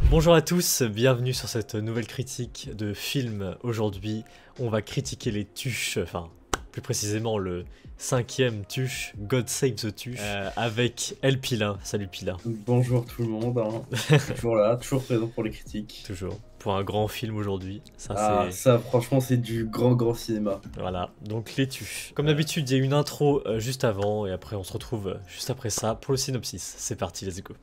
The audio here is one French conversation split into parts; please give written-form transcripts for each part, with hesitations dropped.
Bonjour à tous, bienvenue sur cette nouvelle critique de film. Aujourd'hui, on va critiquer les tuches, enfin, plus précisément le 5e tuche, God Save the Tuche, avec El Pila. Salut Pila. Bonjour tout le monde, hein. Toujours là, toujours présent pour les critiques. Toujours. Pour un grand film aujourd'hui. Ça franchement c'est du grand cinéma. Voilà, donc les tuches. Comme d'habitude, il y a une intro juste avant, et après on se retrouve juste après ça pour le synopsis. C'est parti, let's go.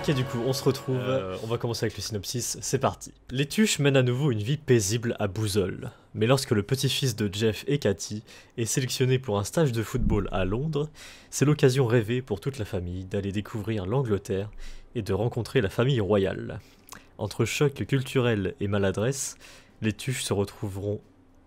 Ok, du coup, on se retrouve. On va commencer avec le synopsis. C'est parti. Les Tuches mènent à nouveau une vie paisible à Bouzol. Mais lorsque le petit-fils de Jeff et Cathy est sélectionné pour un stage de football à Londres, c'est l'occasion rêvée pour toute la famille d'aller découvrir l'Angleterre et de rencontrer la famille royale. Entre choc culturel et maladresse, les Tuches se retrouveront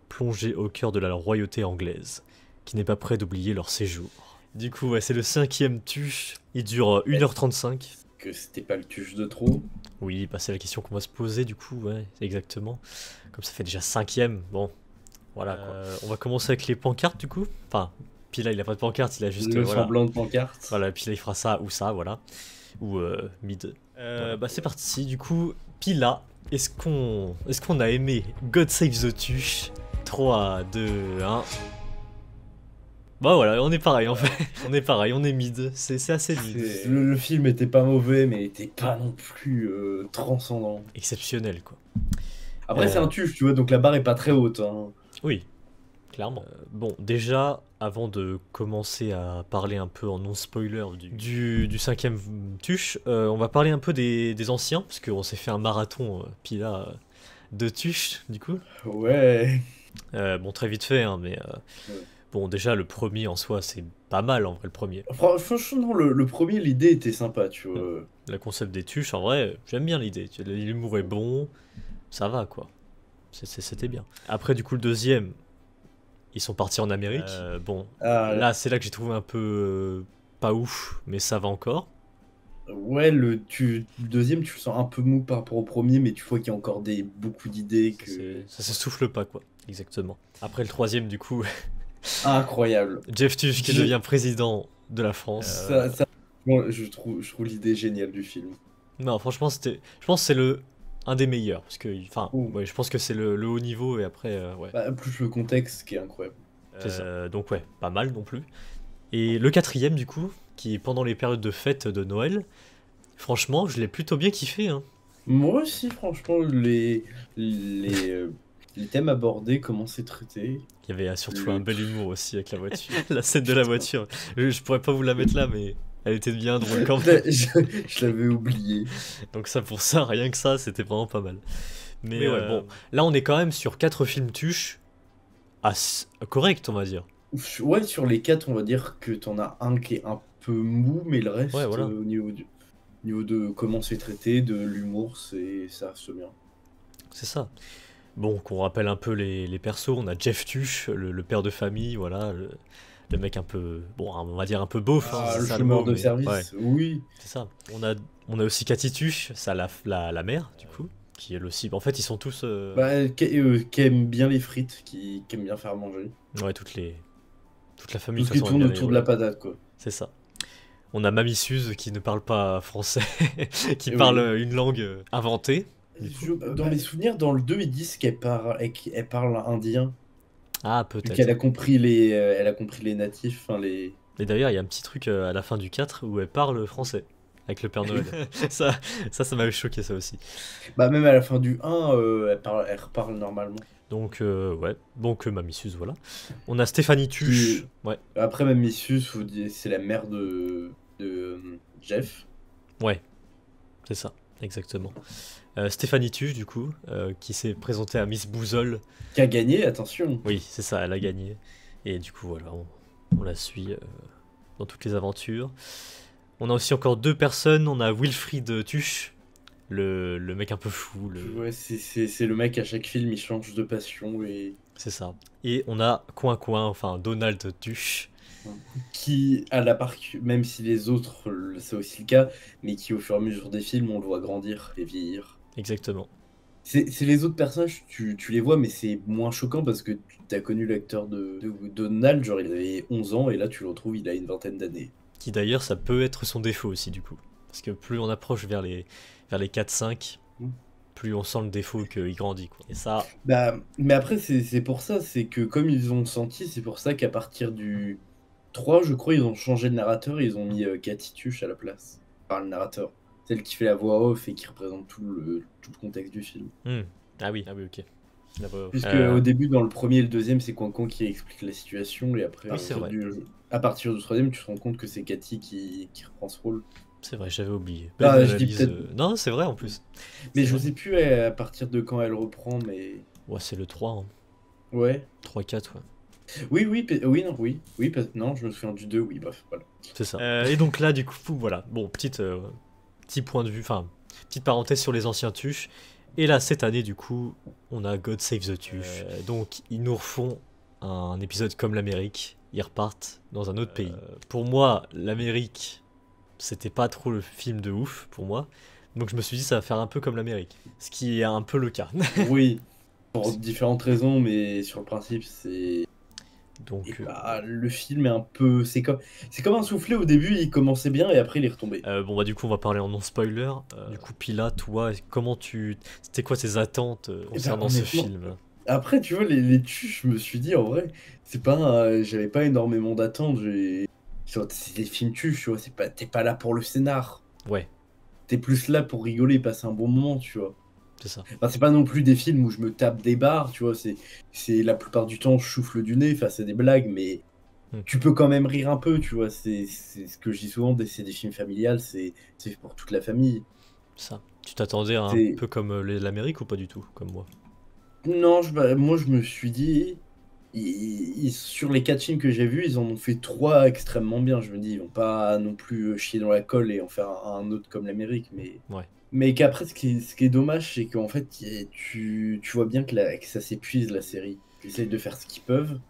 plongés au cœur de la royauté anglaise, qui n'est pas près d'oublier leur séjour. Du coup, ouais, c'est le 5e Tuche. Il dure 1h35. Que c'était pas le tuche de trop. Oui, bah c'est la question qu'on va se poser du coup, ouais, exactement. Comme ça fait déjà 5e, bon, voilà quoi. On va commencer avec les pancartes du coup. Enfin, puis là il a pas de pancarte, il a juste... Le voilà. semblant de pancarte. Voilà, puis là il fera ça, voilà. Ou mid. Bah c'est parti, du coup, puis là, est-ce qu'on a aimé God Save the Tuche? 3, 2, 1... Bah voilà, on est pareil en fait. On est pareil, on est mid. C'est assez mid. Le film était pas mauvais, mais était pas non plus transcendant. Exceptionnel quoi. Après c'est un tuche, tu vois, donc la barre est pas très haute. Hein. Oui, clairement. Bon, déjà, avant de commencer à parler un peu en non-spoiler du 5e tuche, on va parler un peu des anciens, parce qu'on s'est fait un marathon, puis là, de tuches, du coup. Ouais. Bon, très vite fait, hein, mais... Ouais. Bon, déjà, le premier en soi, c'est pas mal, en vrai, le premier. Franchement, le premier, l'idée était sympa, tu vois. Le concept des tuches, en vrai, j'aime bien l'idée. L'humour est bon, ça va, quoi. C'était bien. Après, du coup, le deuxième, ils sont partis en Amérique. Bon, là, c'est là que j'ai trouvé un peu pas ouf, mais ça va encore. Ouais, le deuxième, tu le sens un peu mou par rapport au premier, mais tu vois qu'il y a encore beaucoup d'idées que... Ça s'essouffle pas, quoi. Exactement. Après, le troisième, du coup, Incroyable. Jeff Tuch qui devient président de la France. Moi, je trouve l'idée géniale du film. Non, franchement, je pense que c'est un des meilleurs. Parce que, enfin, ouais, je pense que c'est le haut niveau, et après, ouais. Bah, plus le contexte qui est incroyable. Donc ouais, pas mal non plus. Et le quatrième du coup, qui est pendant les périodes de fête de Noël, franchement, je l'ai plutôt bien kiffé. Hein. Moi aussi, franchement, les thèmes abordés, comment c'est traité. Il y avait surtout un bel humour aussi avec la voiture. La scène de la voiture. Je pourrais pas vous la mettre là, mais elle était bien drôle quand même. Je l'avais oublié. Donc ça, pour ça, rien que ça, c'était vraiment pas mal. Mais ouais, bon, là on est quand même sur 4 films tuches correct, on va dire. Ouais, sur les 4, on va dire que t'en as un qui est un peu mou, mais le reste, ouais, voilà. Au niveau de comment c'est traité, de l'humour, ça reste bien. C'est ça. Bon, qu'on rappelle un peu les persos, on a Jeff Tuch, le père de famille, voilà, le mec un peu, bon, on va dire un peu beauf. Le chômeur de service, ouais. Oui. C'est ça. On a aussi Cathy Tuch, ça la mère, du coup, qui est aussi... En fait, ils sont tous... Qui aiment bien les frites, qui aiment bien faire manger. Ouais, toute la famille. Tout ce qui tourne autour de la patate, quoi. C'est ça. On a Mamie Suze qui ne parle pas français, qui parle une langue inventée. Dans mes souvenirs, dans le 2, ils disent qu'elle parle indien. Ah, peut-être. Qu'elle a compris elle a compris les natifs, enfin les... Et d'ailleurs, il y a un petit truc à la fin du 4 où elle parle français, avec le Père Noël. ça m'avait choqué, ça aussi. Bah même à la fin du 1, elle reparle normalement. Donc, ouais. Donc, Mamie Suze, voilà. On a Stéphanie Tuch. Ouais. Après, Mamie Suze, c'est la mère de Jeff. Ouais, c'est ça, exactement. Stéphanie Tuch, du coup, qui s'est présentée à Miss Bouzol. Qui a gagné, attention. Oui, c'est ça, elle a gagné. Et du coup, voilà, on la suit dans toutes les aventures. On a aussi encore 2 personnes. On a Wilfried Tuch, le mec un peu fou. Ouais, c'est le mec à chaque film, il change de passion et C'est ça. Et on a Coin, enfin Donald Tuche. qui, à la part, même si les autres, c'est aussi le cas, mais qui au fur et à mesure des films, on le voit grandir et vieillir. Exactement. C'est les autres personnages, tu les vois, mais c'est moins choquant parce que tu as connu l'acteur de Donald, genre il avait 11 ans, et là tu le retrouves, il a une vingtaine d'années. Qui d'ailleurs, ça peut être son défaut aussi, du coup. Parce que plus on approche vers les 4-5, plus on sent le défaut qu'il grandit, quoi. Et ça... Bah, mais après, c'est pour ça, c'est que comme ils ont senti, c'est pour ça qu'à partir du 3, je crois, ils ont changé de narrateur, et ils ont mis Cathy Tuche à la place. Enfin, le narrateur. Celle qui fait la voix off et qui représente tout le contexte du film. Ah oui, ok. La voix off. Puisque au début, dans le premier et le deuxième, c'est Coin qui explique la situation, et après, Oui, c'est vrai. à partir du troisième, tu te rends compte que c'est Cathy qui reprend ce rôle. C'est vrai, j'avais oublié. Ah, je dis peut-être. Non, c'est vrai en plus. Mais je sais plus à partir de quand elle reprend, mais. Ouais, c'est le 3. Hein. Ouais. 3-4, ouais. Oui, non, je me souviens du 2, oui, bref, voilà. C'est ça. Et donc là, du coup, voilà. Bon, petit point de vue, enfin, petite parenthèse sur les anciens Tuches. Et là, cette année, du coup, on a God Save the Tuche. Donc, ils nous refont un épisode comme l'Amérique. Ils repartent dans un autre pays. Pour moi, l'Amérique, c'était pas trop le film de ouf, pour moi. Donc, je me suis dit, ça va faire un peu comme l'Amérique. Ce qui est un peu le cas. Oui, pour différentes raisons, mais sur le principe, c'est. Donc, bah, le film est un peu. C'est comme un soufflé au début, il commençait bien et après il est retombé. Bon, bah, du coup, on va parler en non-spoiler. Du coup, Pila, toi, c'était quoi tes attentes concernant ce film? Après, tu vois, les tuches, je me suis dit, en vrai, c'est pas. J'avais pas énormément d'attentes. C'est des films tuches, tu vois, t'es pas là pour le scénar. Ouais. T'es plus là pour rigoler, passer un bon moment, tu vois. C'est ça. Enfin, c'est pas non plus des films où je me tape des barres, tu vois. C'est la plupart du temps, je souffle du nez, enfin, c'est des blagues, mais tu peux quand même rire un peu, tu vois. C'est ce que je dis souvent, c'est des films familiales, c'est pour toute la famille. Ça. Tu t'attendais un peu comme l'Amérique ou pas du tout, comme moi? Non, moi je me suis dit, sur les 4 films que j'ai vus, ils en ont fait 3 extrêmement bien. Je me dis, ils vont pas non plus chier dans la colle et en faire un autre comme l'Amérique, mais. Ouais. Mais qu'après, ce qui est dommage, c'est qu'en fait, tu vois bien que ça s'épuise la série. Ils essayent de faire ce qu'ils peuvent.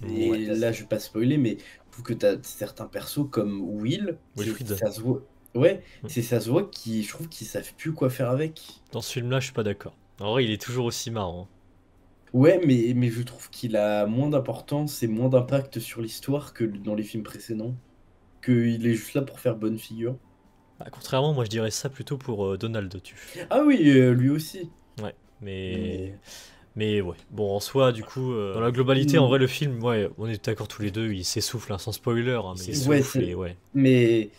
Et là, je vais pas spoiler, mais je trouve que tu as certains persos comme Will, ça se voit. Ouais, ça se voit je trouve qu'ils savent plus quoi faire avec. Dans ce film-là, je suis pas d'accord. En vrai, il est toujours aussi marrant. Ouais, mais je trouve qu'il a moins d'importance et moins d'impact sur l'histoire que dans les films précédents. Qu'il est juste là pour faire bonne figure. Bah, contrairement, moi je dirais ça plutôt pour Donald Tuche. Ah oui, lui aussi. Ouais, mais ouais. Bon, en soi, du coup, dans la globalité, en vrai, le film, ouais, on est d'accord tous les deux, il s'essouffle, hein, sans spoiler, hein, mais il s'essouffle et ouais. Mais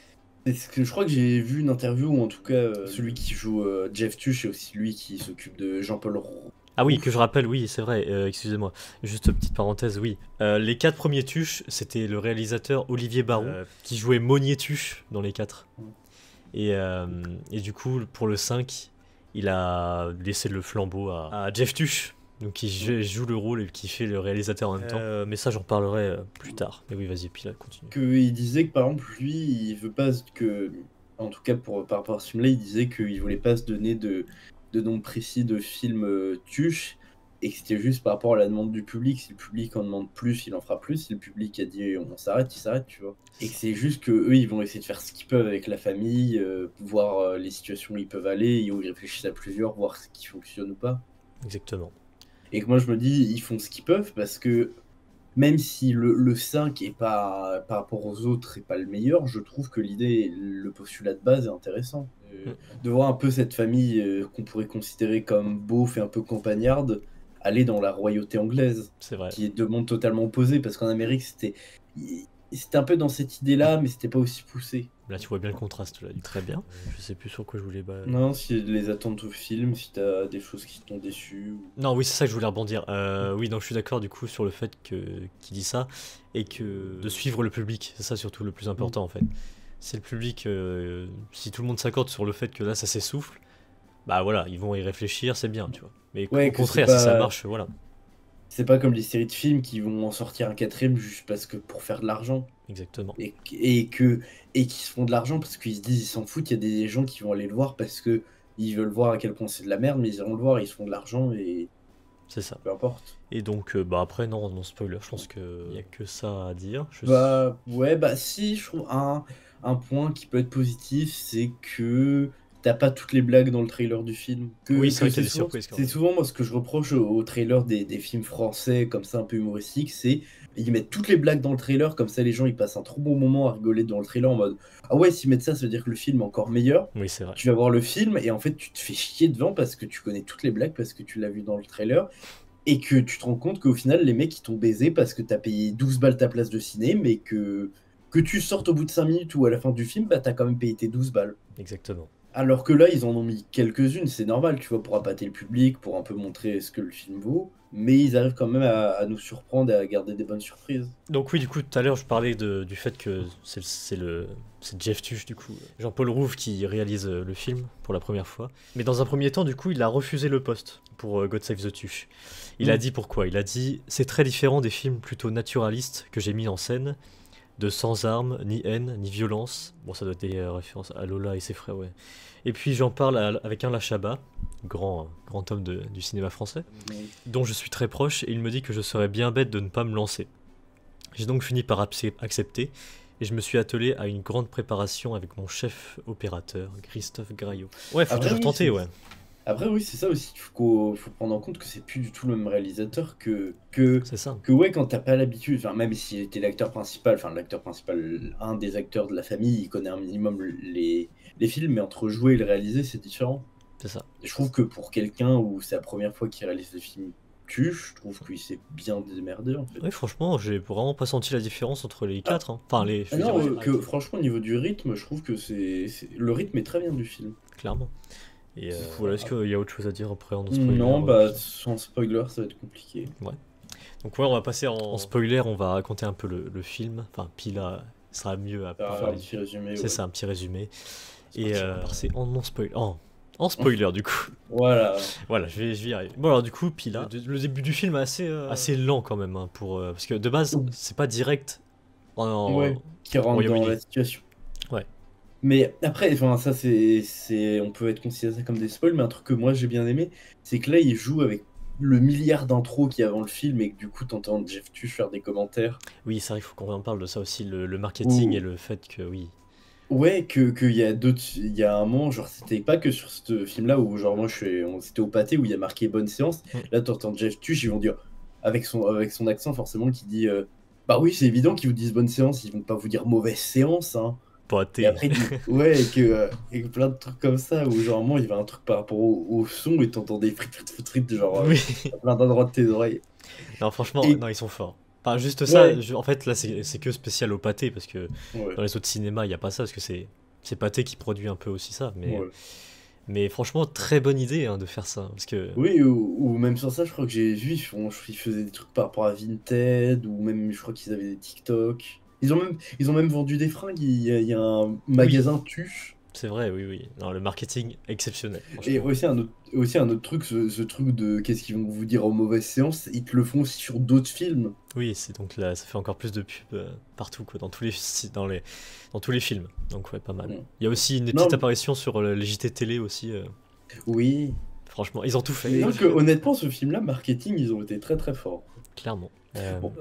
je crois que j'ai vu une interview où, en tout cas, celui qui joue Jeff Tuche est aussi lui qui s'occupe de Jean-Paul Roux. Ah oui, que je rappelle, oui, c'est vrai, excusez-moi. Juste petite parenthèse, oui. Les 4 premiers Tuches, c'était le réalisateur Olivier Barou, qui jouait Monnier Tuche dans les 4. Et du coup, pour le 5, il a laissé le flambeau à Jeff Tuche, donc qui joue le rôle et qui fait le réalisateur en même temps. Mais ça, j'en parlerai plus tard. Mais oui, vas-y, puis là, continue. Il disait que par exemple, lui, il veut pas que. En tout cas, par rapport à ce film-là, il disait qu'il voulait pas se donner de nom précis de film Tuche, et que c'était juste par rapport à la demande du public. Si le public en demande plus, il en fera plus. Si le public a dit on s'arrête, il s'arrête, tu vois. Et que c'est juste que eux, ils vont essayer de faire ce qu'ils peuvent avec la famille, voir les situations où ils peuvent aller, et où ils réfléchissent à plusieurs, voir ce qui fonctionne ou pas. Exactement. Et que moi, je me dis, ils font ce qu'ils peuvent parce que même si le 5 est pas, par rapport aux autres, est pas le meilleur, je trouve que l'idée, le postulat de base est intéressant. De voir un peu cette famille qu'on pourrait considérer comme beauf et un peu campagnarde aller dans la royauté anglaise. C'est vrai. Qui est deux mondes totalement opposés, parce qu'en Amérique, c'était un peu dans cette idée-là, mais c'était pas aussi poussé. Là, tu vois bien le contraste, là. Très bien. Je sais plus sur quoi je voulais... Non, si les attentes au film, si t'as des choses qui t'ont déçu... Non, oui, c'est ça que je voulais rebondir. Oui, donc je suis d'accord, du coup, sur le fait qu'il dit ça, et que de suivre le public, c'est ça surtout le plus important, en fait. C'est le public, si tout le monde s'accorde sur le fait que là, ça s'essouffle, bah voilà, ils vont y réfléchir, c'est bien, tu vois. Mais au contraire, si ça marche, voilà. C'est pas comme les séries de films qui vont en sortir un 4ème juste parce que pour faire de l'argent. Exactement. Et qui se font de l'argent parce qu'ils se disent, ils s'en foutent, il y a des gens qui vont aller le voir parce que ils veulent voir à quel point c'est de la merde, mais ils iront le voir, ils se font de l'argent et C'est ça. peu importe. Et donc, bah après, non, spoiler, je pense qu'il n'y a que ça à dire. Bah ouais, bah si, je trouve un point qui peut être positif, c'est que t'as pas toutes les blagues dans le trailer du film. Oui, c'est vrai qu'il y a des souvent, surprises quand c'est même. souvent moi ce que je reproche au trailer des films français comme ça un peu humoristiques, c'est ils mettent toutes les blagues dans le trailer, comme ça les gens ils passent un trop bon moment à rigoler dans le trailer en mode ah ouais, s'ils mettent ça, ça veut dire que le film est encore meilleur. Oui, c'est vrai. Tu vas voir le film et en fait tu te fais chier devant parce que tu connais toutes les blagues, parce que tu l'as vu dans le trailer. Et que tu te rends compte qu'au final, les mecs, ils t'ont baisé parce que t'as payé 12 balles ta place de ciné, mais que tu sortes au bout de 5 minutes ou à la fin du film, bah t'as quand même payé tes 12 balles. Exactement. Alors que là, ils en ont mis quelques-unes, c'est normal, tu vois, pour appâter le public, pour un peu montrer ce que le film vaut, mais ils arrivent quand même à nous surprendre et à garder des bonnes surprises. Donc oui, du coup, tout à l'heure, je parlais du fait que c'est Jeff Tuch, du coup, Jean-Paul Rouve qui réalise le film pour la première fois. Mais dans un premier temps, du coup, il a refusé le poste pour God Save the Tuch. Il a dit pourquoi. Il a dit « C'est très différent des films plutôt naturalistes que j'ai mis en scène, de sans armes, ni haine, ni violence. » Bon, ça doit être des références à Lola et ses frères, ouais. Et puis j'en parle avec un Chabat, grand homme du cinéma français, dont je suis très proche, et il me dit que je serais bien bête de ne pas me lancer. J'ai donc fini par accepter, et je me suis attelé à une grande préparation avec mon chef opérateur, Christophe Graillot. Ouais, faut toujours tenter, ouais. Après, oui, c'est ça aussi, faut prendre en compte que c'est plus du tout le même réalisateur C'est ça. que ouais, quand t'as pas l'habitude, enfin, même s'il était l'acteur principal, un des acteurs de la famille, il connaît un minimum les films, mais entre jouer et le réaliser, c'est différent. C'est ça. Et je trouve que pour quelqu'un où c'est la première fois qu'il réalise des films je trouve qu'il s'est bien démerdé en fait. Oui, franchement, j'ai vraiment pas senti la différence entre les quatre. Hein. Enfin, les. Franchement, au niveau du rythme, je trouve que le rythme est très bien du film. Clairement. Et voilà, est-ce qu'il y a autre chose à dire après en spoiler? Non, bah sans spoiler, ça va être compliqué. Ouais. Donc ouais, on va passer en spoiler, on va raconter un peu le film. Enfin, Pila sera mieux à faire un petit résumé. C'est ça, un petit résumé. Et c'est en non spoiler. En spoiler du coup. Voilà. Voilà, je vais y arriver. Bon alors du coup, Pila, le début du film est assez lent quand même, hein, parce que de base, c'est pas direct qui rentre dans la situation. Ouais. Mais après, enfin ça on peut être considéré ça comme des spoils, mais un truc que moi j'ai bien aimé, c'est que là il joue avec le milliard d'intros qu'il y a avant le film et que du coup t'entends Jeff Tuch faire des commentaires. Oui, c'est vrai, il faut qu'on en parle de ça aussi, le marketing et le fait que oui. Ouais, qu'il y a d'autres. Il y a un moment, genre, c'était pas que sur ce film-là où, genre, c'était au pâté où il y a marqué bonne séance. Là, t'entends Jeff Tuch, ils vont dire, avec son accent, forcément, qui dit bah oui, c'est évident qu'ils vous disent bonne séance, ils vont pas vous dire mauvaise séance, hein. Pâté. Et après, il dit, ouais, et que plein de trucs comme ça où, genre, il y avait un truc par rapport au son et t'entends des frites, genre, plein d'endroits de tes oreilles. Non, franchement, non, ils sont forts. Enfin, juste ça, en fait, là, c'est que spécial au pâté, parce que dans les autres cinémas, il n'y a pas ça, parce que c'est pâté qui produit un peu aussi ça. Mais franchement, très bonne idée de faire ça. Parce que... Oui, ou même sur ça, je crois que j'ai vu, ils faisaient des trucs par rapport à Vinted, ou même, je crois qu'ils avaient des TikTok. Ils ont même vendu des fringues, il y a un magasin Tuche. C'est vrai, oui. Non, le marketing exceptionnel. Et aussi un autre truc, ce truc de qu'est-ce qu'ils vont vous dire en mauvaise séance, ils te le font aussi sur d'autres films. Oui, c'est donc là, ça fait encore plus de pub partout, quoi, dans tous les films. Donc ouais, pas mal. Il y a aussi une petite apparition sur les JT télé aussi. Oui. Franchement, ils ont tout fait. Donc honnêtement, ce film-là, marketing, ils ont été très très forts. Clairement.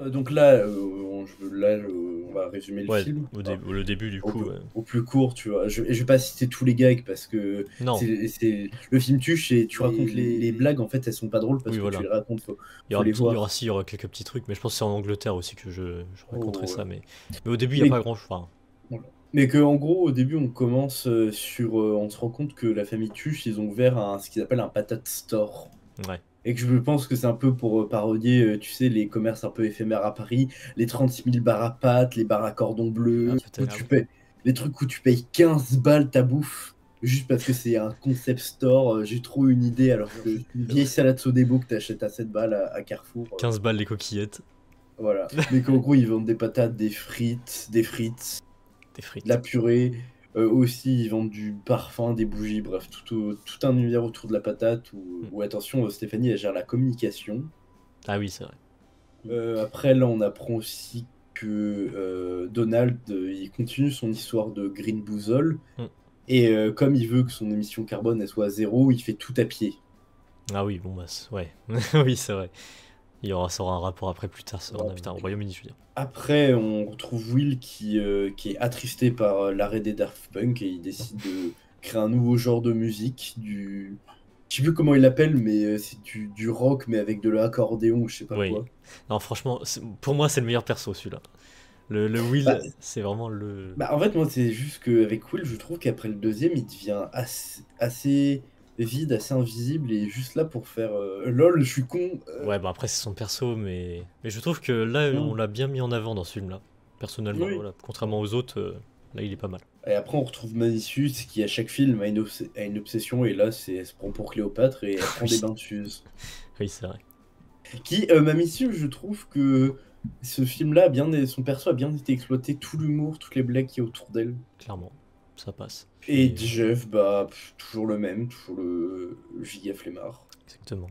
Donc là, on va résumer le film. Le début du coup. Au plus court, tu vois. Je vais pas citer tous les gags parce que c'est le film Tuche et tu racontes les blagues, en fait, elles sont pas drôles parce que tu les racontes. Il y aura quelques petits trucs, mais je pense que c'est en Angleterre aussi que je raconterai ça. Mais au début, il n'y a pas grand-chose. Voilà. Mais qu'en gros, au début, on commence on se rend compte que la famille Tuche, ils ont ouvert ce qu'ils appellent un patate store. Ouais. Et que je pense que c'est un peu pour parodier, tu sais, les commerces un peu éphémères à Paris, les 36 000 bars à pâtes, les bars à cordon bleu, les trucs où tu payes 15 balles ta bouffe, juste parce que c'est un concept store, j'ai trop une idée, alors que une vieille salade Sodebo que t'achètes à 7 balles à Carrefour. 15 balles les coquillettes. Voilà, mais qu'en gros, ils vendent des patates, des frites, la purée. Aussi, ils vendent du parfum, des bougies, bref, tout un univers autour de la patate où attention, Stéphanie, elle gère la communication. Ah oui, c'est vrai. Après, là, on apprend aussi que Donald, il continue son histoire de Green Boozle Et comme il veut que son émission carbone elle soit à zéro, il fait tout à pied. Ah oui, bon bah, ouais. Oui, c'est vrai. Ça aura un rapport après plus tard, ça. Ouais. Putain, au Royaume-Uni, je veux dire. Après, on retrouve Will qui est attristé par l'arrêt des Daft Punk et il décide de créer un nouveau genre de musique, je sais plus comment il l'appelle, mais c'est du rock, mais avec de l'accordéon ou je sais pas Oui. quoi. Non, franchement, pour moi, c'est le meilleur perso, celui-là. Le Bah, Will, c'est vraiment le... en fait, moi, c'est juste qu'avec Will, je trouve qu'après le deuxième, il devient assez vide, assez invisible et juste là pour faire lol, je suis con. Ouais, bah après, c'est son perso, mais je trouve que là, on Non. l'a bien mis en avant dans ce film-là. Personnellement, Oui. voilà. Contrairement aux autres, là, il est pas mal. Et après, on retrouve Manicius qui, à chaque film, a une obsession. Et là, elle se prend pour Cléopâtre et elle prend des Oui, bains de Suze. oui, c'est vrai. Mamicius, je trouve que ce film-là, son perso a bien été exploité. Tout l'humour, toutes les blagues qui y a autour d'elle. Clairement, ça passe. Et Puis, Jeff, bah, toujours le même, toujours le giga flemmard. exactement.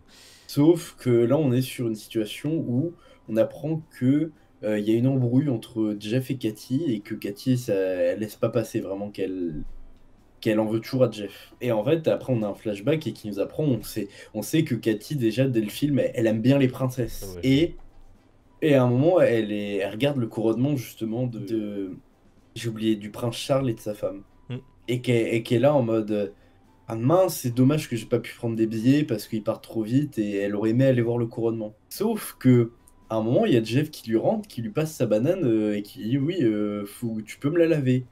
Sauf que là, on est sur une situation où on apprend que il y a une embrouille entre Jeff et Cathy et que Cathy, elle laisse pas passer vraiment qu'elle en veut toujours à Jeff. Et en fait, après, on a un flashback et qui nous apprend, on sait que Cathy, déjà, dès le film, elle aime bien les princesses. Ouais. Et à un moment, elle regarde le couronnement, justement, j'ai oublié, du prince Charles et de sa femme. Mm. Et qu'elle est là en mode, ah mince, c'est dommage que j'ai pas pu prendre des billets parce qu'ils partent trop vite et elle aurait aimé aller voir le couronnement. Sauf que, à un moment, il y a Jeff qui lui rentre, qui lui passe sa banane et qui dit, oui, tu peux me la laver.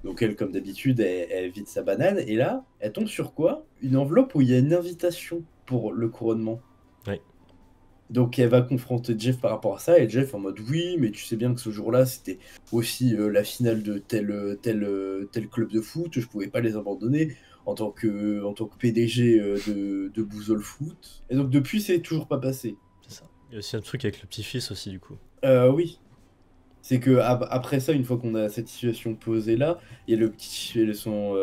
Donc elle, comme d'habitude, elle vide sa banane, et là, elle tombe sur quoi? Une enveloppe où il y a une invitation pour le couronnement. Ouais. Donc elle va confronter Jeff par rapport à ça, et Jeff en mode oui, mais tu sais bien que ce jour-là, c'était aussi la finale de tel club de foot, je pouvais pas les abandonner en tant que PDG de Bouzole Foot. Et donc depuis, c'est toujours pas passé. C'est ça. Il y a aussi un truc avec le petit-fils aussi, du coup. Oui. C'est que après ça, une fois qu'on a cette situation posée là, il y a le petit son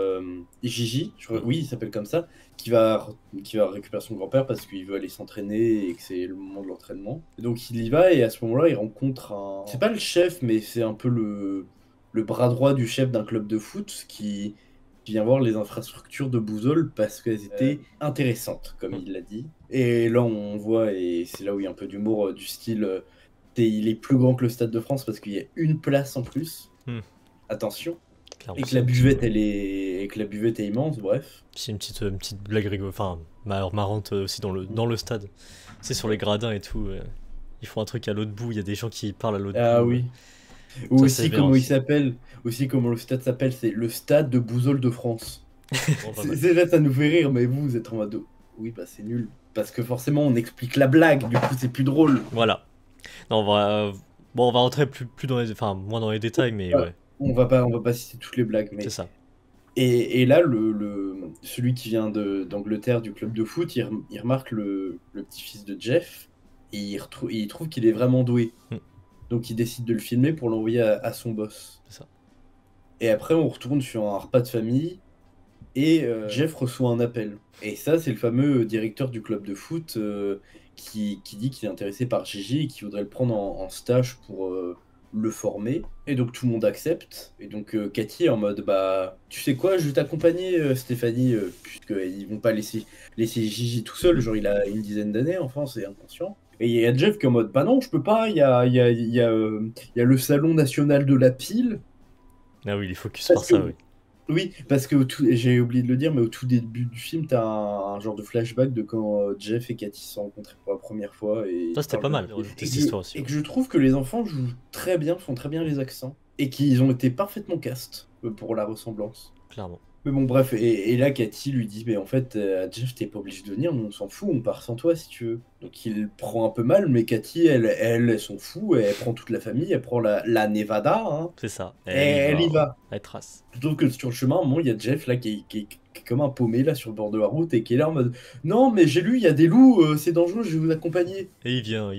Gigi, oui, il s'appelle comme ça, qui va récupérer son grand-père parce qu'il veut aller s'entraîner et que c'est le moment de l'entraînement. Et donc il y va et à ce moment-là, il rencontre c'est pas le chef, mais c'est un peu le bras droit du chef d'un club de foot qui vient voir les infrastructures de Bouzol parce qu'elles étaient intéressantes, comme il l'a dit. Et là, on voit, et c'est là où il y a un peu d'humour du style. Il est plus grand que le Stade de France parce qu'il y a une place en plus. Attention. Clairement, Et que la buvette, est immense, bref. c'est une petite blague enfin, marrante aussi dans le stade. C'est sur les gradins et tout. Ils font un truc à l'autre bout, il y a des gens qui parlent à l'autre Ah bout. oui. Ou Ça, c'est aussi bien comment il aussi. s'appelle. Aussi comment le stade s'appelle, c'est le Stade de Bouzol de France. Vraiment pas mal. C'est là, ça nous fait rire, mais vous êtes en mode. Oui, bah c'est nul. Parce que forcément, on explique la blague, du coup, c'est plus drôle. Voilà. Non, bon, on va rentrer plus dans les... Enfin, moins dans les détails, mais ouais, On va pas citer toutes les blagues, mais c'est ça. Et là, celui qui vient d'Angleterre du club de foot, il remarque le petit-fils de Jeff et il trouve qu'il est vraiment doué. Mm. Donc il décide de le filmer pour l'envoyer à son boss. C'est ça. Et après, on retourne sur un repas de famille et Jeff reçoit un appel. Et ça, c'est le fameux directeur du club de foot qui dit qu'il est intéressé par Gigi et qui voudrait le prendre en stage pour le former. Et donc tout le monde accepte. Et donc Cathy est en mode bah tu sais quoi, je vais t'accompagner Stéphanie, puisqu'ils vont pas laisser Gigi tout seul, genre il a une dizaine d'années, enfin c'est inconscient. Et il y a Jeff qui est en mode bah non, je peux pas, il y a le salon national de la pile. Ah oui, il est focus par Parce que ça, oui. oui, parce que j'ai oublié de le dire, mais au tout début du film, t'as un genre de flashback de quand Jeff et Cathy se sont rencontrés pour la première fois. Et Ça, c'était pas mal, et cette histoire aussi. et que je trouve que les enfants jouent très bien, font très bien les accents, et qu'ils ont été parfaitement cast pour la ressemblance. Clairement. Mais bon, bref, et là, Cathy lui dit, mais en fait, Jeff, t'es pas obligé de venir, nous on s'en fout, on part sans toi si tu veux. Donc il prend un peu mal, mais Cathy, elle s'en fout, elle prend toute la famille, elle prend la Nevada, hein, C'est ça. et elle y va. Elle trace. Plutôt que sur le chemin, à un moment, il y a Jeff là qui est comme un paumé là sur le bord de la route et qui est là en mode non, mais j'ai lu, il y a des loups, c'est dangereux, je vais vous accompagner. Et il vient.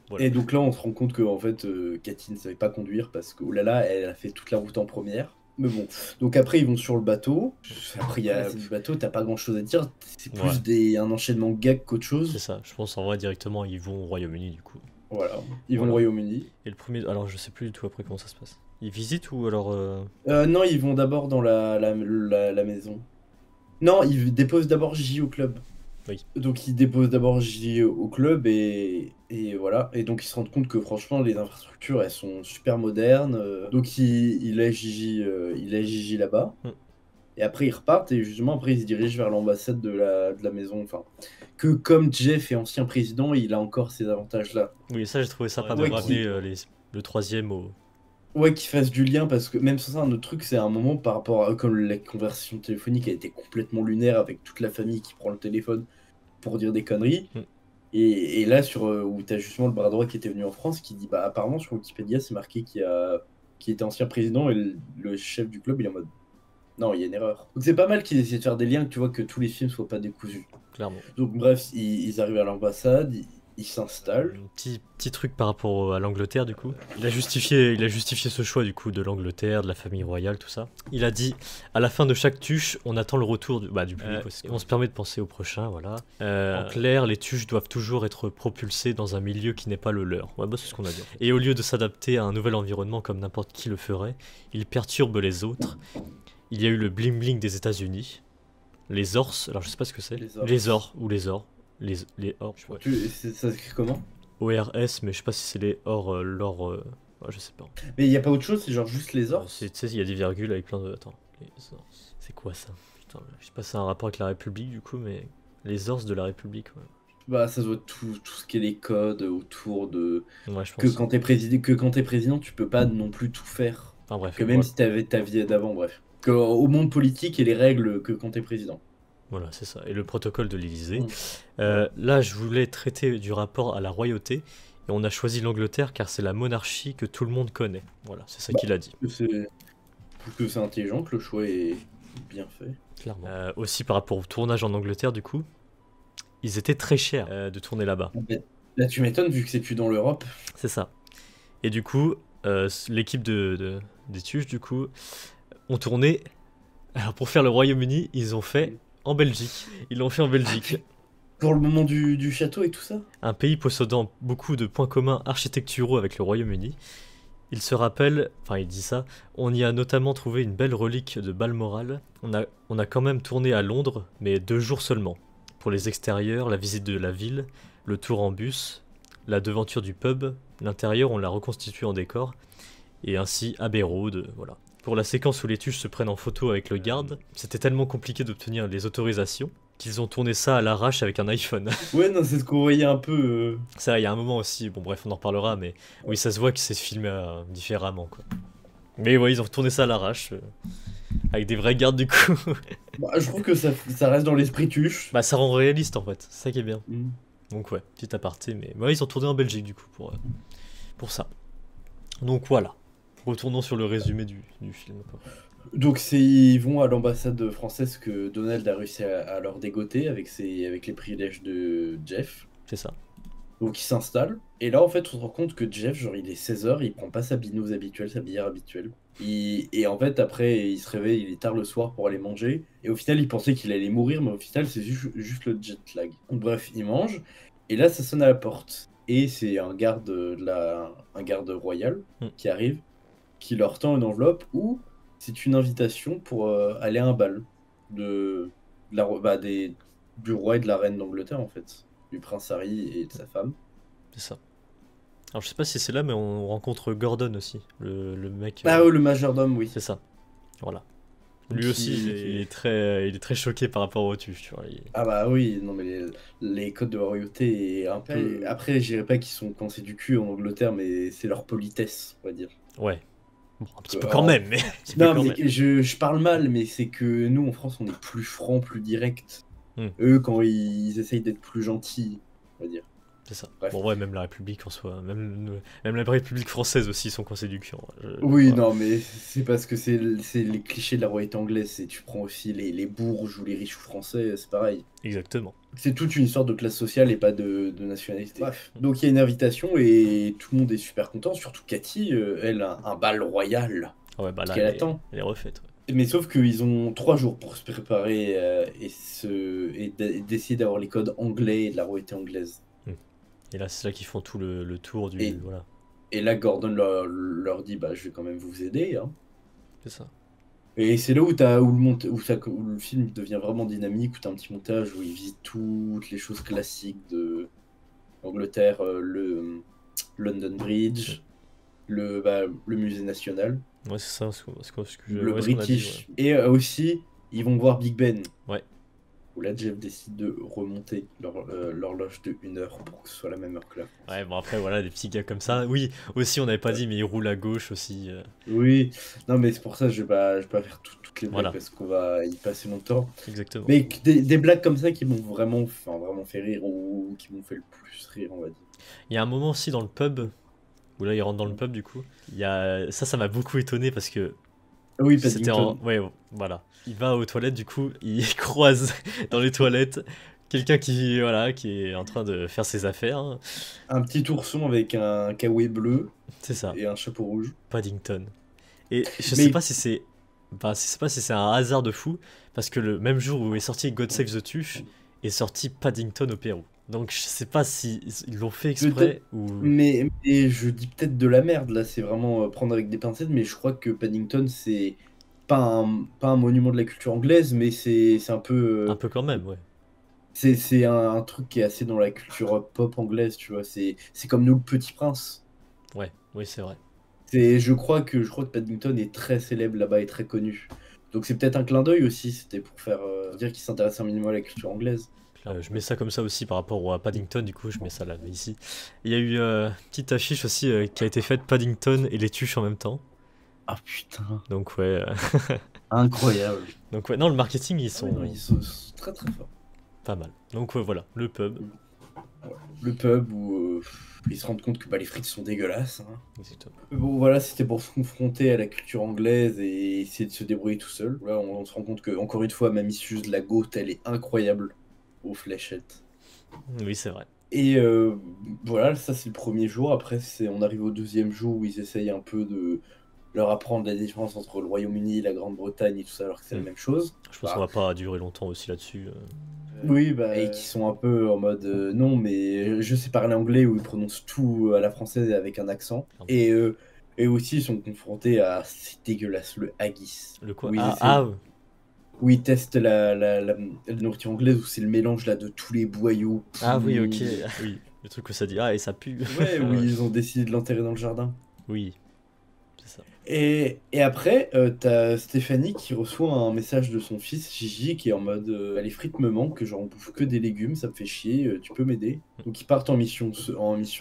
Voilà. Et donc là, on se rend compte que en fait, Cathy ne savait pas conduire parce que oh là là, elle a fait toute la route en première. Mais bon, donc après, ils vont sur le bateau. Après, il y a le bateau, t'as pas grand chose à dire. C'est plus un enchaînement gag qu'autre chose. C'est ça. Je pense en vrai directement, ils vont au Royaume-Uni du coup. Voilà, ils vont au Voilà. Royaume-Uni. Et le premier. Alors, je sais plus du tout après comment ça se passe. Ils visitent ou alors... Non, ils vont d'abord dans la maison. Non, ils déposent d'abord J au club. Oui. Donc ils déposent d'abord J au club et voilà. Et donc ils se rendent compte que franchement les infrastructures elles sont super modernes. Donc il laisse Gigi là-bas. Mm. Et après ils repartent et justement après ils se dirigent vers l'ambassade de la maison. Enfin, que comme Jeff est ancien président, il a encore ces avantages-là. Oui, ça j'ai trouvé ça pas Ouais, mal. Ramener le troisième au... Ouais, qu'ils fassent du lien parce que même sans ça, un autre truc, c'est un moment par rapport à comme la conversation téléphonique a été complètement lunaire avec toute la famille qui prend le téléphone pour dire des conneries. Mm. Et là, où tu as justement le bras droit qui était venu en France, qui dit bah apparemment sur Wikipédia, c'est marqué qui était ancien président et le chef du club, il est en mode non, il y a une erreur. Donc c'est pas mal qu'ils essaient de faire des liens, que tu vois que tous les films soient pas décousus. Clairement. Donc bref, ils arrivent à l'ambassade, ils s'installent. Petit truc par rapport à l'Angleterre du coup. Il a justifié ce choix du coup de l'Angleterre, de la famille royale, tout ça. Il a dit à la fin de chaque tuche, on attend le retour du public aussi. Et on se permet de penser au prochain, voilà. En clair, les tuches doivent toujours être propulsées dans un milieu qui n'est pas le leur. Ouais, bah c'est ce qu'on a dit. Et au lieu de s'adapter à un nouvel environnement comme n'importe qui le ferait, ils perturbent les autres. Il y a eu le bling bling des États-Unis, les ors, alors je sais pas ce que c'est, les ors ou les ors. Les ors, je vois. Ça s'écrit comment? ORS, mais je sais pas si c'est les or, l'or, ouais, je sais pas. Mais il y a pas autre chose, c'est genre juste les ors? Tu sais, il y a des virgules avec plein de... Attends, les ors, c'est quoi ça? Putain, je sais pas si c'est un rapport avec la République du coup, mais... Les ors de la République, ouais. Bah ça doit être tout ce qui est les codes autour de... Ouais, je pense. Que quand t'es président, tu peux pas non plus tout faire. Enfin bref. Que même si t'avais ta vie d'avant, bref. Que au monde politique et les règles que quand t'es président. Voilà, c'est ça. Et le protocole de l'Élysée. Là, je voulais traiter du rapport à la royauté. Et on a choisi l'Angleterre car c'est la monarchie que tout le monde connaît. Voilà, c'est ça qu'il a dit. Je trouve que c'est intelligent, que le choix est bien fait. Clairement. Aussi par rapport au tournage en Angleterre, du coup, ils étaient très chers de tourner là-bas. Là, tu m'étonnes vu que c'est plus dans l'Europe. C'est ça. Et du coup, l'équipe des Tuches, du coup, ont tourné. Alors, pour faire le Royaume-Uni, ils ont fait en Belgique. Ils l'ont fait en Belgique. Pour le moment du château et tout ça? Un pays possédant beaucoup de points communs architecturaux avec le Royaume-Uni. Il se rappelle, enfin il dit ça, on y a notamment trouvé une belle relique de Balmoral. On a quand même tourné à Londres, mais 2 jours seulement. Pour les extérieurs, la visite de la ville, le tour en bus, la devanture du pub, l'intérieur on l'a reconstitué en décor, et ainsi Abbey Road, voilà. Pour la séquence où les tuches se prennent en photo avec le garde, c'était tellement compliqué d'obtenir les autorisations qu'ils ont tourné ça à l'arrache avec un iPhone. Ouais, non, c'est ce qu'on voyait un peu. Ça, il y a un moment aussi, bon bref, on en reparlera, mais oui, ça se voit que c'est filmé différemment, quoi. Mais ouais, ils ont tourné ça à l'arrache, avec des vrais gardes du coup. Bah, je trouve que ça reste dans l'esprit tuche. Bah ça rend réaliste en fait, c'est ça qui est bien. Mm. Donc ouais, petit aparté, mais ouais, ils ont tourné en Belgique du coup pour ça. Donc voilà, retournons sur le résumé du film. Donc ils vont à l'ambassade française que Donald a réussi à leur dégoter avec les privilèges de Jeff. C'est ça. Donc ils s'installent. Et là en fait on se rend compte que Jeff, genre il est 16h, il prend pas sa binouse habituelle, sa bière habituelle. Et en fait après il se réveille, il est tard le soir pour aller manger. Et au final il pensait qu'il allait mourir, mais au final c'est juste le jet lag. Donc, bref, il mange. Et là ça sonne à la porte. Et c'est un garde royal qui arrive, qui leur tend une enveloppe où c'est une invitation pour aller à un bal du roi et de la reine d'Angleterre en fait, du prince Harry et de sa femme. C'est ça. Alors je sais pas si c'est là, mais on rencontre Gordon aussi, le mec. Ah oui, le majordome, oui. C'est ça. Voilà. Lui aussi, il est très choqué par rapport aux tuches, tu vois. Ah bah oui, non mais les codes de royauté et un peu... Après, je dirais pas qu'ils sont coincés du cul en Angleterre, mais c'est leur politesse, on va dire. Ouais. Bon, un petit peu quand même, mais... Non, mais je parle mal, mais c'est que nous, en France, on est plus franc, plus direct. Eux, quand ils essayent d'être plus gentils, on va dire. C'est ça. Bref. Bon, ouais, même la République en soi, même la République française aussi, ils sont coincés du cul. Oui, non, mais c'est parce que c'est les clichés de la royauté anglaise. Tu prends aussi les bourges ou les riches français, c'est pareil. Exactement. C'est toute une histoire de classe sociale et pas de nationalité. Bref. Donc il y a une invitation et tout le monde est super content, surtout Cathy, elle a un bal royal. Ah ouais, bah là, qu'elle attend. Elle est refaite. Ouais. Mais sauf qu'ils ont 3 jours pour se préparer et d'essayer d'avoir les codes anglais et de la royauté anglaise. Et là, c'est là qu'ils font tout le tour du... Voilà. Et là, Gordon leur dit, bah, je vais quand même vous aider, hein. C'est ça. Et c'est là où le film devient vraiment dynamique, où t'as un petit montage où il visite toutes les choses classiques de Angleterre, le London Bridge, le musée national, Ouais, c'est ça, le ouais, ce qu'on a dit, British, et aussi, ils vont voir Big Ben. ouais. Où là, Jeff décide de remonter l'horloge de 1 heure pour que ce soit la même heure que là. Ouais, bon après, voilà, des petits gars comme ça. Oui, aussi, on n'avait pas dit, mais il roule à gauche aussi. Oui, non, mais c'est pour ça que je vais pas faire toutes les blagues Voilà. parce qu'on va y passer longtemps. Exactement. Mais des blagues comme ça qui m'ont vraiment fait rire ou qui m'ont fait le plus rire, on va dire. Il y a un moment aussi dans le pub, où là, il rentre dans le pub, du coup. Ça m'a beaucoup étonné parce que Oui, c'était Paddington. Ouais, voilà. Il va aux toilettes, du coup, il croise dans les toilettes quelqu'un voilà, qui est en train de faire ses affaires, hein. Un petit ourson avec un kawaii bleu C'est ça, et un chapeau rouge. Paddington. Et je sais Mais pas si c'est. Bah, je sais pas si c'est un hasard de fou, parce que le même jour où est sorti God Save the Tuche, est sorti Paddington au Pérou. Donc je sais pas si ils l'ont fait exprès peut-être, ou. mais je dis peut-être de la merde là, c'est vraiment prendre avec des pincettes, mais je crois que Paddington c'est pas un monument de la culture anglaise, mais c'est un peu. Un peu quand même, ouais. C'est un truc qui est assez dans la culture pop anglaise, tu vois. C'est comme nous, le Petit Prince. Ouais, oui, c'est vrai. Je crois que Paddington est très célèbre là-bas et très connu. Donc c'est peut-être un clin d'œil aussi, c'était pour faire dire qu'il s'intéresse un minimum à la culture anglaise. Je mets ça comme ça aussi par rapport à Paddington, du coup, je mets ça là, ici. Il y a eu une petite affiche aussi qui a été faite Paddington et les Tuches en même temps. Ah putain, Donc, ouais. incroyable. Donc, ouais, non, le marketing, ils Ah ouais, sont non, ils sont très très forts. pas mal. Donc, ouais, voilà, le pub. Ouais. Le pub où ils se rendent compte que bah, les frites sont dégueulasses, hein. Exactement. Mais bon, voilà, c'était pour se confronter à la culture anglaise et essayer de se débrouiller tout seul. Là, on se rend compte que, encore une fois, Mamie Suze, la goat, elle est incroyable aux fléchettes. Oui, c'est vrai. Et voilà, ça c'est le premier jour. Après, on arrive au deuxième jour où ils essayent un peu de leur apprendre la différence entre le Royaume-Uni, la Grande-Bretagne et tout ça, alors que c'est la Hmm. même chose. Je pense qu'on Bah, va pas durer longtemps aussi là-dessus. oui, bah, et qui sont un peu en mode non, mais je sais parler anglais où ils prononcent tout à la française avec un accent. Clairement. Et aussi, ils sont confrontés à c'est dégueulasse, le haggis. Le quoi? Où ils Ah, essaient, ouais. où ils testent la nourriture anglaise, où c'est le mélange là de tous les boyaux Ah oui, ok. pourris. Oui, le truc où ça dit ah et ça pue. Ouais, où Ouais. ils ont décidé de l'enterrer dans le jardin. Oui, c'est ça. Et après, t'as Stéphanie qui reçoit un message de son fils Gigi qui est en mode bah, les frites me manquent, genre on bouffe que des légumes, ça me fait chier, tu peux m'aider. Donc ils partent en mission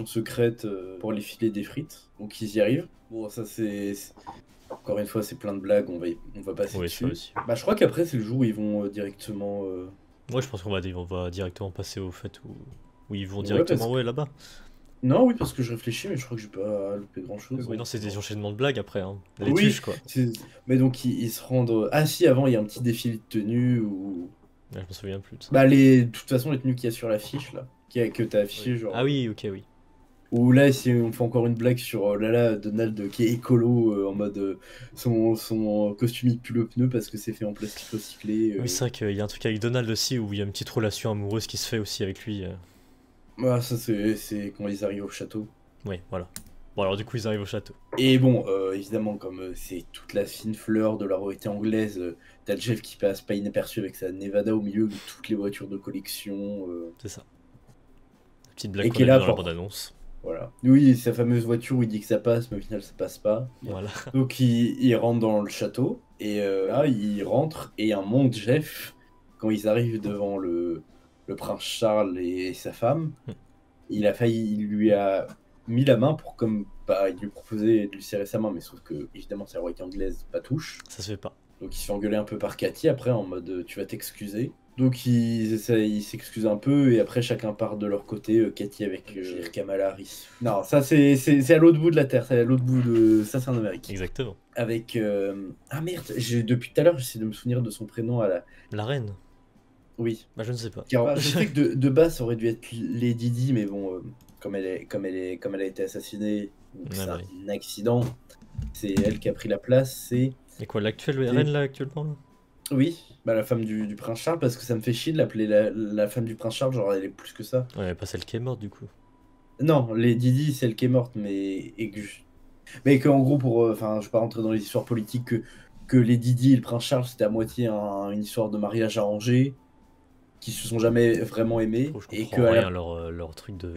secrète pour les filer des frites. Donc ils y arrivent. Bon, ça encore une fois, c'est plein de blagues, on va passer Oui, ça dessus. aussi. Bah, je crois qu'après, c'est le jour où ils vont directement. Moi, je pense on va directement passer au fait où ils vont Ouais, directement ouais là-bas. Non, oui, parce que je réfléchis, mais je crois que j'ai pas loupé grand-chose. Oui, non, c'est des enchaînements de blagues après, hein. Les Oui, tuches, quoi. mais donc ils se rendent. Ah si, avant, il y a un petit défilé de tenues où. Ouais, je me souviens plus de ça. Bah, de toute façon, les tenues qu'il y a sur l'affiche, là, que t'as affiché, Oui. genre. Ah oui, ok, oui. Où là, si on fait encore une blague sur Lala Donald qui est écolo en mode son costume il pue le pneu parce que c'est fait en plastique recyclé. Oui, c'est vrai qu'il y a un truc avec Donald aussi où il y a une petite relation amoureuse qui se fait aussi avec lui. Ah, ça, c'est quand ils arrivent au château. Oui, voilà. Bon, alors du coup, ils arrivent au château. Et bon, évidemment, comme c'est toute la fine fleur de la royauté anglaise, t'as Jeff qui passe pas inaperçu avec sa Nevada au milieu de toutes les voitures de collection. C'est ça. La petite blague Et qu'on qui a est vue là dans la pour. bande-annonce. Voilà. Oui, sa fameuse voiture où il dit que ça passe, mais au final ça passe pas. Voilà. Donc il rentre dans le château, et là il rentre, et un monte Jeff, quand ils arrivent devant le prince Charles et sa femme, il lui a mis la main pour comme. Bah, il lui proposait de lui serrer sa main, mais sauf que, évidemment, c'est la royauté anglaise, pas touche. Ça se fait pas. Donc il se fait engueuler un peu par Cathy après en mode tu vas t'excuser. Donc ils s'excusent un peu et après chacun part de leur côté, Cathy avec Kamala Harris. Non, ça c'est à l'autre bout de la Terre, c'est à l'autre bout de... Ça c'est en Amérique. Exactement. Avec... Ah merde, depuis tout à l'heure j'essaie de me souvenir de son prénom à la... La reine. Oui. Bah, je ne sais pas. Car je sais que de base ça aurait dû être Lady Di, mais bon, comme elle a été assassinée, donc c'est bah un accident, c'est elle qui a pris la place, c'est... Et quoi, l'actuelle reine là, actuellement là? Oui, bah la femme du prince Charles, parce que ça me fait chier de l'appeler la femme du prince Charles, genre elle est plus que ça. Ouais, pas celle qui est morte du coup. Non, Lady Di, celle qui est morte, mais qu'en gros, enfin, je vais pas rentrer dans les histoires politiques, que Lady Di et le prince Charles, c'était à moitié une histoire de mariage arrangé, qui se sont jamais vraiment aimés, Oh, je et comprends que, rien leur truc de.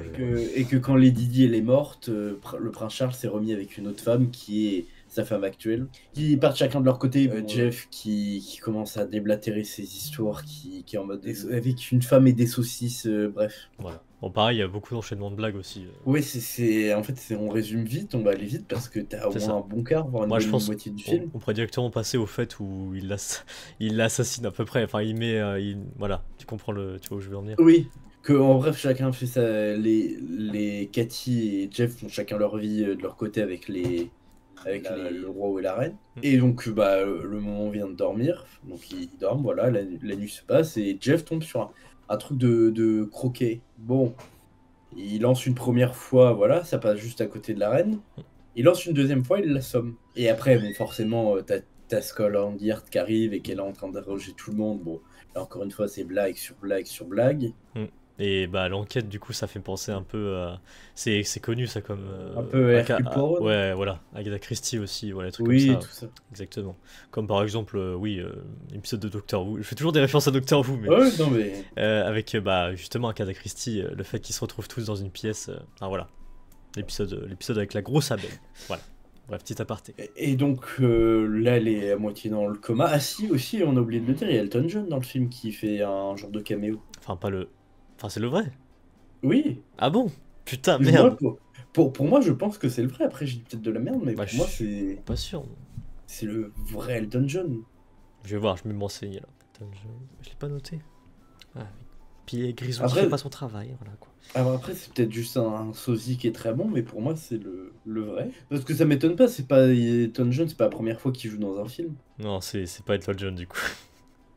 et que quand Lady Di elle est morte, le prince Charles s'est remis avec une autre femme qui est sa femme actuelle. Qui partent chacun de leur côté. Jeff qui commence à déblatérer ses histoires, qui est en mode avec une femme et des saucisses, bref. Voilà. Bon, pareil, il y a beaucoup d'enchaînements de blagues aussi. Ouais, en fait, on résume vite, on va aller vite parce que t'as au C'est moins ça. un bon quart, voire une Moi, je bonne pense moitié du qu'on film. on pourrait directement passer au fait où il l'assassine à peu près. Enfin, il met. Voilà, tu comprends tu vois où je veux en venir. Oui, que en bref, chacun fait ça. Les Cathy et Jeff font chacun leur vie de leur côté avec le roi ou la reine. Et donc, bah, le moment vient de dormir. Donc, ils dorment, voilà, la nuit se passe et Jeff tombe sur un truc de croquet. Bon, il lance une première fois, voilà, ça passe juste à côté de la reine. Il lance une deuxième fois, il l'assomme. Et après, bon, forcément, t'as Scotland Yard qui arrive et qui est là en train d'interroger tout le monde. Bon, là, encore une fois, c'est blague sur blague sur blague. Et bah l'enquête du coup ça fait penser un peu à... C'est connu ça comme... Un peu Hercule Poirot. Ouais voilà, Agatha Christie aussi, voilà, des trucs Oui, comme ça. tout ça. Exactement. Comme par exemple, oui, l'épisode de Doctor Who. Je fais toujours des références à Doctor Who, mais... Ouais, non mais... avec bah justement Agatha Christie, le fait qu'ils se retrouvent tous dans une pièce... Ah voilà, l'épisode avec la grosse abeille. Voilà. Bref, petit aparté. Et donc là, elle est à moitié dans le coma. Ah si, aussi, on a oublié de le dire, il y a Elton John dans le film qui fait un genre de caméo. Enfin pas le... Enfin c'est le vrai. Oui. Ah bon? Putain, Moi, merde. pour moi, je pense que c'est le vrai. Après, j'ai peut-être de la merde, mais Bah, pour moi, je suis pas sûr. c'est le vrai Elton John. Je vais voir, je vais m'enseigner là. Elton John. Je l'ai pas noté. Ah oui. Puis Grison qui Après, fait pas son travail, voilà quoi. alors après, c'est peut-être juste un sosie qui est très bon, mais pour moi, c'est le vrai. Parce que ça m'étonne pas, c'est pas Elton John, c'est pas la première fois qu'il joue dans un film. Non, c'est pas Elton John du coup.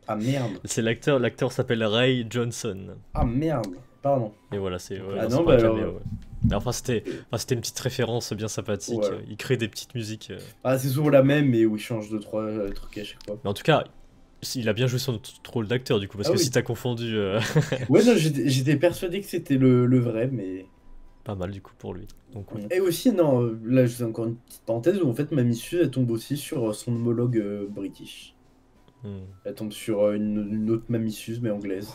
Ah merde. C'est l'acteur s'appelle Ray Johnson. Ah merde, pardon. Et voilà, c'est Ah c'est non, pas bah un alors... caméo, ouais. Enfin, c'était une petite référence bien sympathique. Voilà. Il crée des petites musiques. Ah, c'est souvent la même, mais où il change de trois trucs à chaque fois. Mais en tout cas, il a bien joué son rôle d'acteur du coup, parce Ah que oui. si t'as confondu. Ouais, non, j'étais persuadé que c'était le vrai, mais... Pas mal du coup pour lui. Donc, ouais. Et aussi, non, là, je fais encore une petite parenthèse, où en fait, Mamie Suze, elle tombe aussi sur son homologue british. Hmm. Elle tombe sur une autre Mamie Suze, mais anglaise.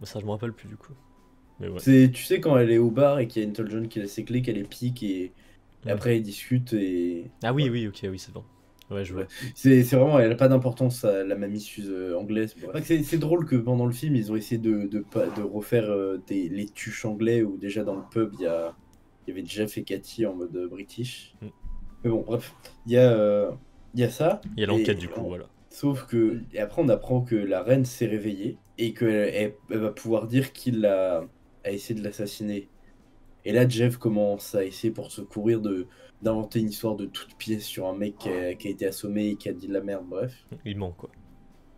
Ça, je me rappelle plus du coup. Mais ouais. Tu sais, quand elle est au bar et qu'il y a Elton John qui laisse ses clés, qu'elle les pique et après ils discutent et... Ah oui, voilà. oui, ok, oui, c'est bon. Ouais, je vois. C'est vraiment, elle a pas d'importance, la Mamie Suze anglaise. Bref. C'est drôle que pendant le film, ils ont essayé de refaire les tuches anglais où déjà dans le pub, il y avait Jeff et Cathy en mode british. Mais bon, bref, il y a ça. Il y a l'enquête du coup, voilà. Sauf que, et après, on apprend que la reine s'est réveillée et qu'elle va pouvoir dire qu'il a essayé de l'assassiner. Et là, Jeff commence à essayer pour se courir d'inventer une histoire de toute pièce sur un mec qui a été assommé et qui a dit de la merde, bref. Il ment quoi.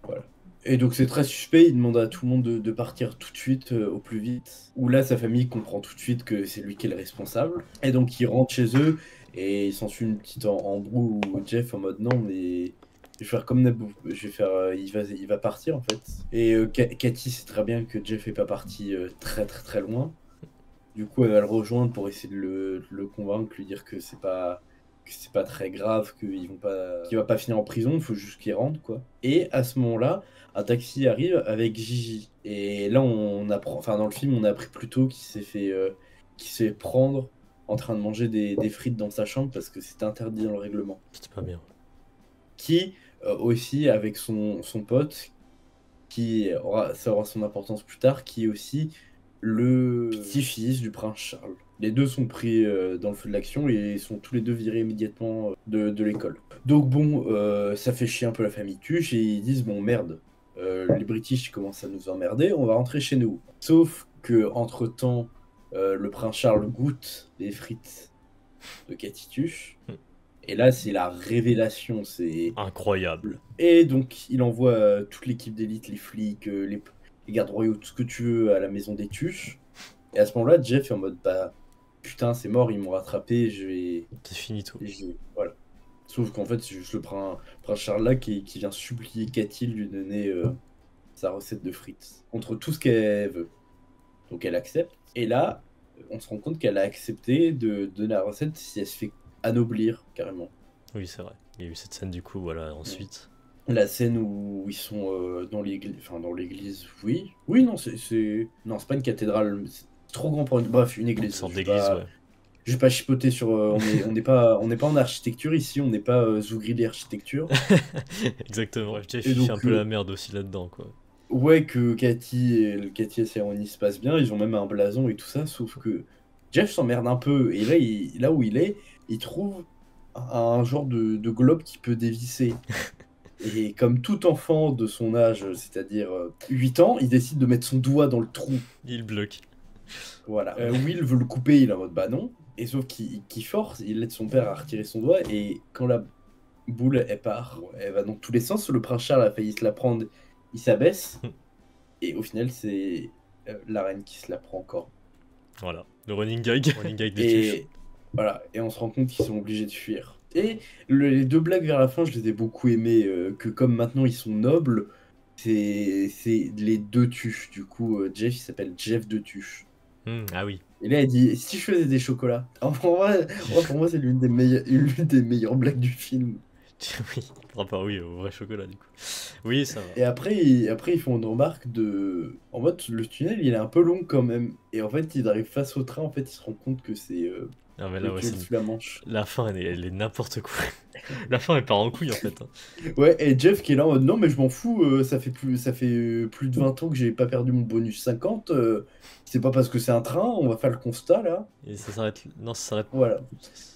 Voilà. Et donc c'est très suspect, il demande à tout le monde de partir tout de suite, au plus vite. Où là, sa famille comprend tout de suite que c'est lui qui est le responsable. Et donc ils rentrent chez eux et il s'ensuit une petite embrouille où Jeff en mode non mais... Je vais faire comme Naboo, je vais faire, il va partir en fait. Et Cathy sait très bien que Jeff est pas parti très très très loin. Du coup, elle va le rejoindre pour essayer de le convaincre, lui dire que c'est pas très grave, qu'il va pas finir en prison, il faut juste qu'il rentre quoi. Et à ce moment-là, un taxi arrive avec Gigi. Et là, on apprend, enfin dans le film, on a appris plus tôt qu'il s'est fait prendre en train de manger des frites dans sa chambre parce que c'était interdit dans le règlement. C'était pas bien. Qui aussi avec son pote, ça aura son importance plus tard, qui est aussi le petit-fils du prince Charles. Les deux sont pris dans le feu de l'action et sont tous les deux virés immédiatement de l'école. Donc bon, ça fait chier un peu la famille Tuche et ils disent bon merde, les British commencent à nous emmerder, on va rentrer chez nous. Sauf que entre-temps, le prince Charles goûte les frites de Cathy Tuche. Et là, c'est la révélation, c'est... Incroyable. Et donc, il envoie toute l'équipe d'élite, les flics, les gardes royaux, tout ce que tu veux, à la maison des Tuches. Et à ce moment-là, Jeff est en mode, bah, putain, c'est mort, ils m'ont rattrapé, je vais... C'est finito. Voilà. Sauf qu'en fait, c'est juste le prince Charles là qui vient supplier Cathy de lui donner sa recette de frites. Contre tout ce qu'elle veut. Donc elle accepte. Et là, on se rend compte qu'elle a accepté de donner la recette si elle se fait anoblir carrément. Oui, c'est vrai. Il y a eu cette scène du coup, voilà, Ouais. ensuite. La scène où ils sont dans l'église, enfin dans l'église, oui. Oui, non, non, c'est pas une cathédrale, c'est trop grand pour une... Bref, une Une église. sorte d'église, ouais. Je vais pas chipoter sur... on n'est pas en architecture ici, on n'est pas Zougri architecture. Exactement. Jeff, Et il fait un donc, peu la merde aussi là-dedans, quoi. ouais, que Cathy et Cérémonie se passent bien, ils ont même un blason et tout ça, sauf que Jeff s'emmerde un peu. Et là, là où il est, il trouve un genre de globe qui peut dévisser. Et comme tout enfant de son âge, c'est-à-dire 8 ans, il décide de mettre son doigt dans le trou. Il bloque. Voilà. Will veut le couper, il est en mode bah non. Et sauf qu'il force, il aide son père à retirer son doigt. Et quand la boule, elle part, elle va dans tous les sens. Le prince Charles a failli se la prendre, il s'abaisse. Et au final, c'est la reine qui se la prend encore. Voilà, le running gag. Running gag des tuches. Et voilà, et on se rend compte qu'ils sont obligés de fuir. Et les deux blagues vers la fin, je les ai beaucoup aimées, que comme maintenant ils sont nobles, c'est les deux tuches. Du coup, Jeff, il s'appelle Jeff de Tuche. Ah oui. Et là, elle dit, si je faisais des chocolats. Alors, pour moi, c'est l'une des meilleures blagues du film. Oui, par rapport oui, au vrai chocolat du coup. Oui, ça va. Et après, ils font une remarque de... En mode, le tunnel, il est un peu long quand même. Et en fait, ils arrivent face au train, en fait, ils se rendent compte que c'est Non mais là, le ouais, tunnel sous la Manche. la fin, elle est n'importe quoi. La fin, elle part en couille en fait. Hein. Ouais, et Jeff qui est là en mode, non, mais je m'en fous, ça fait plus de 20 ans que j'ai pas perdu mon bonus 50. C'est pas parce que c'est un train, on va faire le constat, là. Et ça s'arrête. Non, ça s'arrête. Voilà.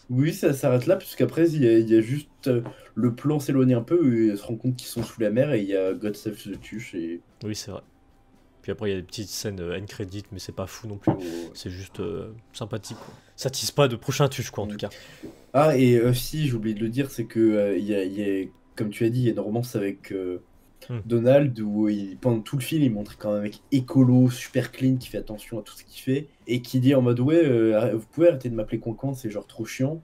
Oui, ça s'arrête là, puisqu'après, il y a juste le plan s'éloigne un peu, et elle se rend compte qu'ils sont sous la mer, et il y a God Save the Tuche, et... Oui, c'est vrai. Puis après, il y a des petites scènes end credit, mais c'est pas fou non plus. Oh, C'est juste sympathique, quoi. Ça tease pas de prochain tuche, quoi, en tout ouais. cas. Ah, et si, j'ai oublié de le dire, c'est que, il y a, comme tu as dit, il y a une romance avec Hmm. Donald, où pendant tout le film, il montre quand même un mec écolo, super clean, qui fait attention à tout ce qu'il fait, et qui dit en mode, ouais, vous pouvez arrêter de m'appeler Cancan, c'est genre trop chiant.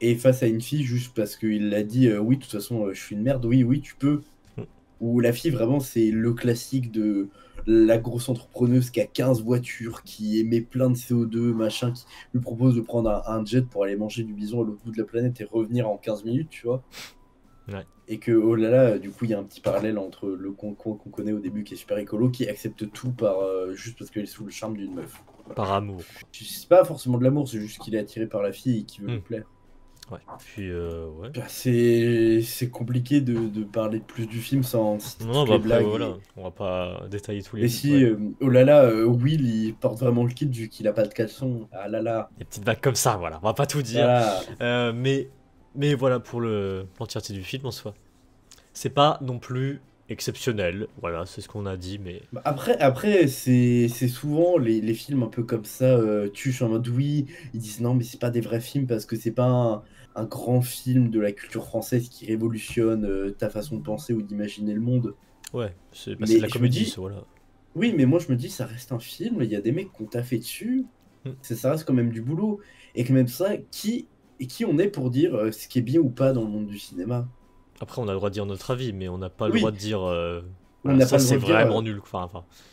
Et face à une fille, juste parce qu'il l'a dit, oui, de toute façon, je suis une merde, oui, oui, tu peux. Hmm. Où la fille, vraiment, c'est le classique de la grosse entrepreneuse qui a 15 voitures, qui émet plein de CO2, machin, qui lui propose de prendre un jet pour aller manger du bison à l'autre bout de la planète et revenir en 15 minutes, tu vois. Ouais. Et que, oh là là, du coup, il y a un petit parallèle entre le concon qu'on connaît au début, qui est super écolo, qui accepte tout juste parce qu'elle est sous le charme d'une meuf. Voilà. Par amour. C'est pas forcément de l'amour, c'est juste qu'il est attiré par la fille et qu'il veut lui plaire. Ouais. Puis, ouais. Bah, c'est compliqué de parler plus du film sans citer Non, toutes bah les après, blagues. voilà. On va pas détailler tous les Et films. si, Ouais. oh là là, Will, il porte vraiment le kit vu qu'il a pas de caleçon. Ah là là. Des petites vagues comme ça, voilà. On va pas tout dire. Voilà. Mais voilà pour l'entièreté du film en soi. C'est pas non plus exceptionnel. Voilà, c'est ce qu'on a dit, mais. Bah, après c'est souvent les films un peu comme ça, tuche en mode oui, ils disent non, mais c'est pas des vrais films parce que c'est pas un grand film de la culture française qui révolutionne ta façon de penser ou d'imaginer le monde. Ouais, c'est bah, c'est de Mais la je me comédie, dis, ça, voilà. oui, mais moi je me dis, ça reste un film, il y a des mecs qui ont taffé dessus, Hmm. ça reste quand même du boulot. Et que même ça, qui on est pour dire ce qui est bien ou pas dans le monde du cinéma? Après, on a le droit de dire notre avis, mais on n'a pas le droit Oui, de dire. on Voilà, n'a ça pas le c'est droit de dire. vraiment nul. Enfin,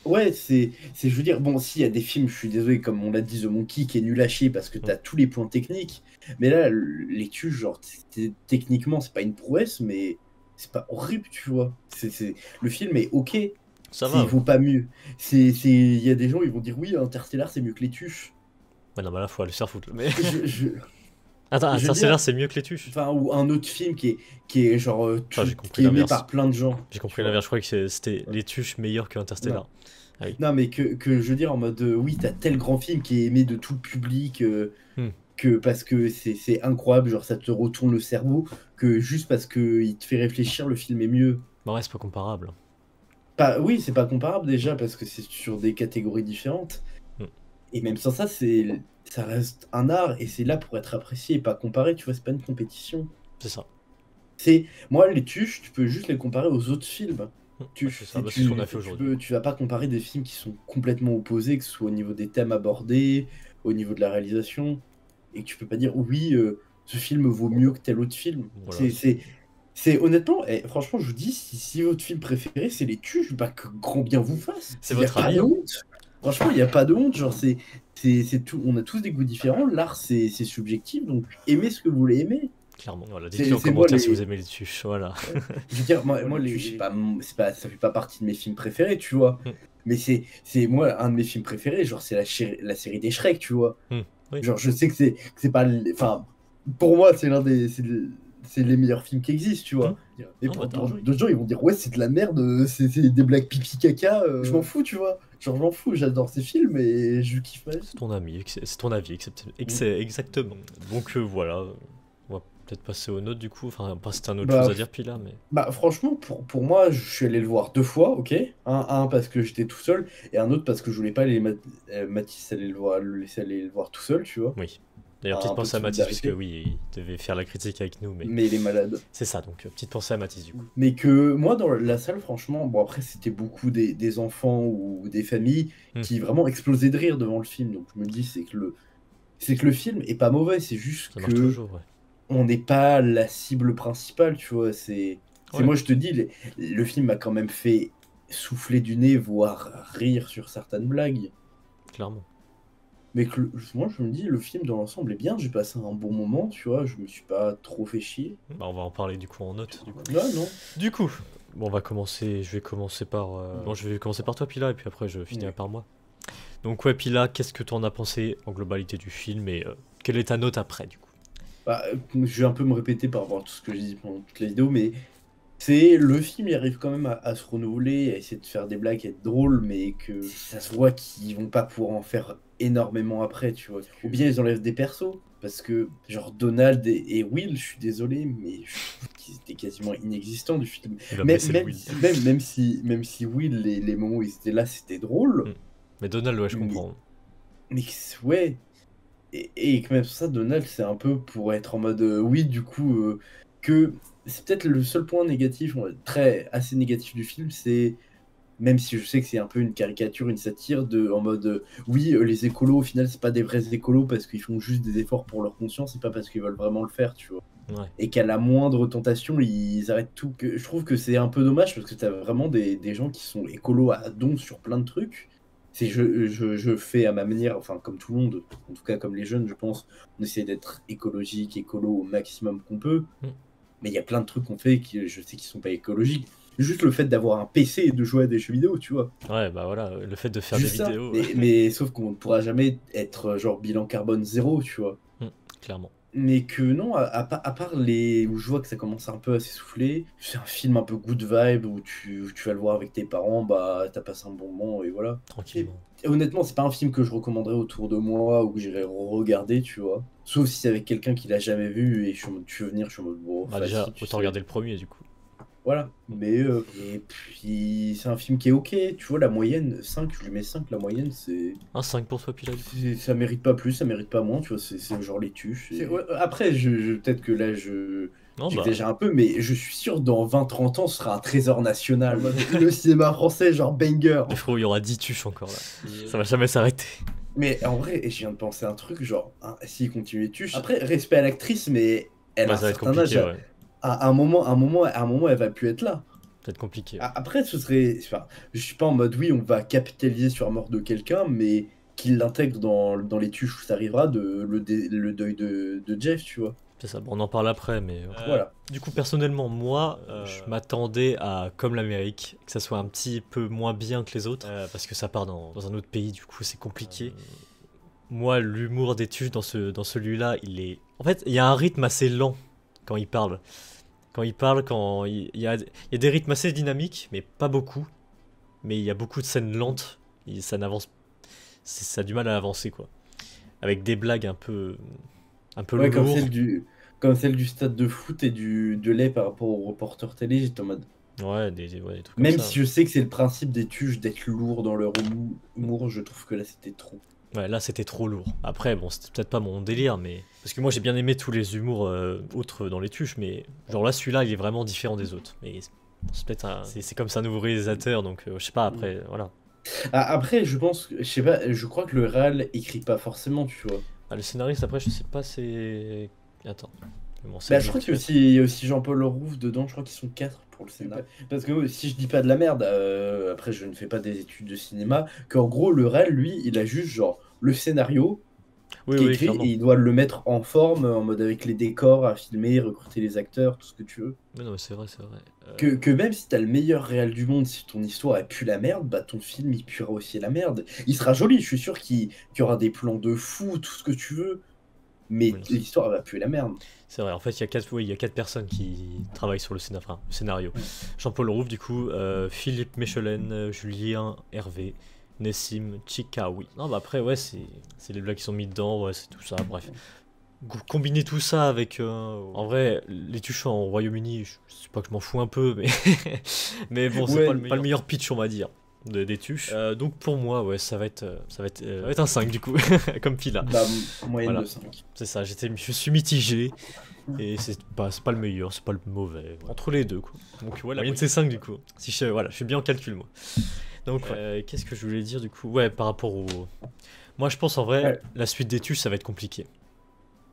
Ouais, je veux dire, bon, s'il y a des films, je suis désolé, comme on l'a dit, The Monkey, qui est nul à chier parce que hmm. t'as tous les points techniques. Mais là, les tuches, genre, techniquement, c'est pas une prouesse, mais c'est pas horrible, tu vois. Le film est ok, Ça va. il vaut pas mieux. Il y a des gens, ils vont dire, oui, Interstellar, c'est mieux que les tuches. Ouais, non, mais là, faut aller se faire foutre. Mais. Je, Attends, je veux Interstellar, dire, c'est mieux que les tuches. enfin, ou un autre film qui est genre, Enfin, j'ai compris qui est aimé l'inverse. par plein de gens. J'ai tu compris vois. l'inverse. Je crois que c'était Ouais. les tuches meilleures que Interstellar. Non. Ah oui. Non, mais que je veux dire en mode oui, t'as tel grand film qui est aimé de tout le public, Hmm. que parce que c'est incroyable, genre ça te retourne le cerveau, que juste parce que il te fait réfléchir, le film est mieux. Bah ouais, c'est pas comparable. Pas, oui, c'est pas comparable déjà parce que c'est sur des catégories différentes. Hmm. Et même sans ça, ça reste un art et c'est là pour être apprécié et pas comparé, tu vois, c'est pas une compétition. C'est ça. Moi, les tuches, tu peux juste les comparer aux autres films. Ouais, Tuches, c'est ça. Bah, c'est ce qu'on a fait aujourd'hui. tu vas pas comparer des films qui sont complètement opposés, que ce soit au niveau des thèmes abordés, au niveau de la réalisation, et que tu peux pas dire oui, ce film vaut mieux que tel autre film. Voilà, C'est honnêtement, franchement, je vous dis, si votre film préféré c'est les tuches, bah que grand bien vous fasse. c'est Il y a votre pas avis. de Hein. honte. Franchement, il n'y a pas de honte, genre c'est tout, on a tous des goûts différents, l'art c'est subjectif, donc aimez ce que vous voulez aimer. Clairement, voilà, C'est dites-le en c'est moi commentaire si vous les... aimez les tuches, voilà. Ouais. Je veux dire, moi les... c'est pas, ça fait pas partie de mes films préférés, tu vois. Mm. Mais c'est moi, un de mes films préférés, genre c'est la série des Shrek, tu vois. Oui. Genre je sais que c'est pas... Enfin, pour moi, c'est l'un des... C'est les meilleurs films qui existent, tu vois. Et Non, pour bah, d'autres gens, ils vont dire, ouais, c'est de la merde, c'est des blagues pipi caca. Je m'en fous, tu vois. Genre, je m'en fous, j'adore ces films et je kiffe ma vie. c'est ton ami, c'est ton avis, exactement. Donc voilà, on va peut-être passer aux notes du coup, enfin, pas si t'as une autre chose Bah, à dire, puis là, mais... bah franchement, pour moi, je suis allé le voir 2 fois, ok. Un parce que j'étais tout seul, et un autre parce que je voulais pas Mathis aller le laisser aller le voir tout seul, tu vois. Oui. D'ailleurs, Un petite peu de pensée à Mathis, parce que solidarité. oui, il devait faire la critique avec nous, mais... Mais il est malade. C'est ça, donc petite pensée à Mathis du coup. Mais que moi, dans la salle, franchement, bon, après, c'était beaucoup des enfants ou des familles qui vraiment explosaient de rire devant le film. Donc, je me dis, c'est que le film est pas mauvais, c'est juste Ça marche que toujours, ouais. on n'est pas la cible principale, tu vois. Ouais. Moi, je te dis, le film m'a quand même fait souffler du nez, voire rire sur certaines blagues. Clairement. Mais que, moi, je me dis, le film dans l'ensemble est bien, j'ai passé un bon moment, tu vois, je me suis pas trop fait chier. Bah, on va en parler du coup en note, du coup. Là, non. Du coup, bon, on va commencer, je vais commencer par... Bon, je vais commencer par toi, Pila, et puis après, je finirai par moi. Donc ouais, Pila, qu'est-ce que tu en as pensé en globalité du film, et quelle est ta note après, du coup? Bah, je vais un peu me répéter par rapport à tout ce que j'ai dit pendant toute la vidéo, mais c'est le film, il arrive quand même à se renouveler, à essayer de faire des blagues, à être drôle, mais que ça se voit qu'ils vont pas pouvoir en faire énormément après, tu vois. Ou bien ils enlèvent des persos, parce que genre Donald et Will, je suis désolé, mais je trouve qu'ils étaient quasiment inexistants du film. Il va Mais blesser le Will. même si Will, les moments où ils étaient là, c'était drôle. Mais Donald, ouais, je comprends. Mais ouais. Et quand même ça, Donald, c'est un peu pour être en mode oui, du coup, que c'est peut-être le seul point négatif, assez négatif du film, c'est même si je sais que c'est un peu une caricature, une satire en mode oui, les écolos au final c'est pas des vrais écolos parce qu'ils font juste des efforts pour leur conscience, c'est pas parce qu'ils veulent vraiment le faire, tu vois. Ouais. Et qu'à la moindre tentation, ils arrêtent tout. Je trouve que c'est un peu dommage parce que t'as vraiment des gens qui sont écolos à don sur plein de trucs. C'est je fais à ma manière, enfin comme tout le monde, en tout cas comme les jeunes, je pense, on essaie d'être écologique, écolo au maximum qu'on peut. Mais il y a plein de trucs qu'on fait qui je sais qui sont pas écologiques. Juste le fait d'avoir un PC et de jouer à des jeux vidéo, tu vois. Ouais, bah voilà, le fait de faire Juste des ça. vidéos. Mais sauf qu'on ne pourra jamais être genre bilan carbone zéro, tu vois. Clairement. Mais que non, à part les où je vois que ça commence un peu à s'essouffler, c'est un film un peu good vibe où tu vas le voir avec tes parents, bah t'as passé un bon moment et voilà. Tranquillement. Et honnêtement, c'est pas un film que je recommanderais autour de moi ou que j'irais regarder, tu vois. Sauf si c'est avec quelqu'un qui l'a jamais vu et je suis en mode, tu veux venir, je suis en mode bon. Bah déjà, autant regarder le premier du coup. Voilà. Mais et puis c'est un film qui est ok, tu vois, la moyenne, 5, je lui mets 5, la moyenne c'est. Un 5 pour toi, Pila. Ça mérite pas plus, ça mérite pas moins, tu vois, c'est genre les tuches. Ouais, après, peut-être que là j'exagère un peu, mais je suis sûr dans 20-30 ans ce sera un trésor national. Le cinéma français, genre banger. Mais frérot, il y aura 10 tuches encore là. Ça va jamais s'arrêter. Mais en vrai, je viens de penser à un truc, genre, s'il continue les tuches. Après, respect à l'actrice, mais elle a un certain âge. Ouais. À un moment, elle va plus être là. Peut-être compliqué. Après, enfin, je suis pas en mode oui, on va capitaliser sur la mort de quelqu'un, mais qu'il l'intègre dans les tuches où ça arrivera, le deuil de Jeff, tu vois. C'est ça, bon, on en parle après, mais voilà. Du coup, personnellement, moi, je m'attendais à, comme l'Amérique, que ça soit un petit peu moins bien que les autres, parce que ça part dans un autre pays, du coup, c'est compliqué. Moi, l'humour des tuches dans celui-là, il est... En fait, il y a un rythme assez lent quand il parle. Il y a des rythmes assez dynamiques, mais pas beaucoup. Mais il y a beaucoup de scènes lentes, ça n'avance... Ça a du mal à avancer, quoi. Avec des blagues un peu ouais, lourdes. Comme celle du stade de foot et de lait par rapport au reporter télé, j'étais en mode... Ouais, des trucs comme ça. Même si je sais que c'est le principe des tuches d'être lourd dans leur humour, je trouve que là c'était trop. Ouais, là c'était trop lourd. Après, bon, c'était peut-être pas mon délire, mais... Parce que moi j'ai bien aimé tous les humours autres dans les tuches, mais... Genre là, celui-là, il est vraiment différent des autres. Mais c'est peut-être c'est comme ça un nouveau réalisateur, donc je sais pas, après, voilà. Après, je pense, je sais pas, je crois que le réal écrit pas forcément, tu vois. Ah, le scénariste, après, je sais pas, c'est... Attends, Bon, c'est Bah, le je jeu crois vite qu'il y a fait. aussi, il y a aussi Jean-Paul Rouve dedans, je crois qu'ils sont 4 pour le scénario. Parce que si je dis pas de la merde, après je ne fais pas des études de cinéma, qu'en gros le réal, lui, il a juste genre le scénario Oui, qui est oui, écrit et clairement. il doit le mettre en forme, en mode avec les décors à filmer, recruter les acteurs, tout ce que tu veux. Mais non, mais c'est vrai, c'est vrai. Que même si t'as le meilleur réal du monde, si ton histoire elle pue la merde, bah ton film il puera aussi la merde. Il sera joli, je suis sûr qu'il y aura des plans de fou, tout ce que tu veux, mais Oui, non, l'histoire elle va puer la merde. c'est vrai, en fait, il y a 4, oui, il y a 4 personnes qui travaillent sur le enfin, le scénario. Ouais. Jean-Paul Rouve, du coup, Philippe Mechelen, Julien Hervé, Nessim Chikawi. Non, bah après, ouais, c'est les blagues qui sont mis dedans, ouais, c'est tout ça, bref. Combiner tout ça avec. En vrai, les tuches en Royaume-Uni, je sais pas que je m'en fous un peu, mais. Mais bon, c'est Ouais, pas le meilleur pitch, on va dire, des tuches. Donc pour moi, ouais, ça va être un 5 du coup, comme Pila. bah moyenne Voilà. de 5. C'est ça, je suis mitigé. Et c'est pas le meilleur, c'est pas le mauvais. Entre les deux, quoi. Donc ouais, la moyenne c'est 5 du coup. Si voilà, je suis bien en calcul, moi. Donc ouais. Qu'est-ce que je voulais dire du coup? Ouais, par rapport au. Moi je pense en vrai, Ouais. la suite des tuches ça va être compliqué.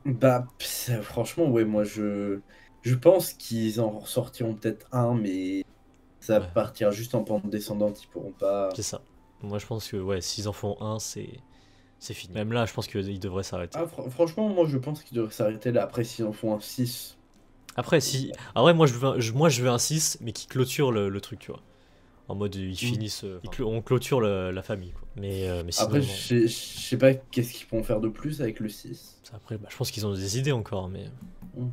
Bah franchement, ouais, moi je pense qu'ils en ressortiront peut-être un, mais ça va Ouais, partir juste en pente descendante, ils pourront pas. c'est ça. Moi je pense que ouais, s'ils en font un, c'est fini. Même là, je pense qu'ils devraient s'arrêter. Ah, franchement, moi je pense qu'ils devraient s'arrêter là. Après, s'ils en font un 6. Après, si. Ah ouais, moi je veux un 6, mais qui clôture le truc, tu vois. En mode, ils finissent. On clôture la famille, quoi. Mais sinon, Après, non. je sais pas qu'est-ce qu'ils pourront faire de plus avec le 6. Après, bah, je pense qu'ils ont des idées encore, mais. Mm.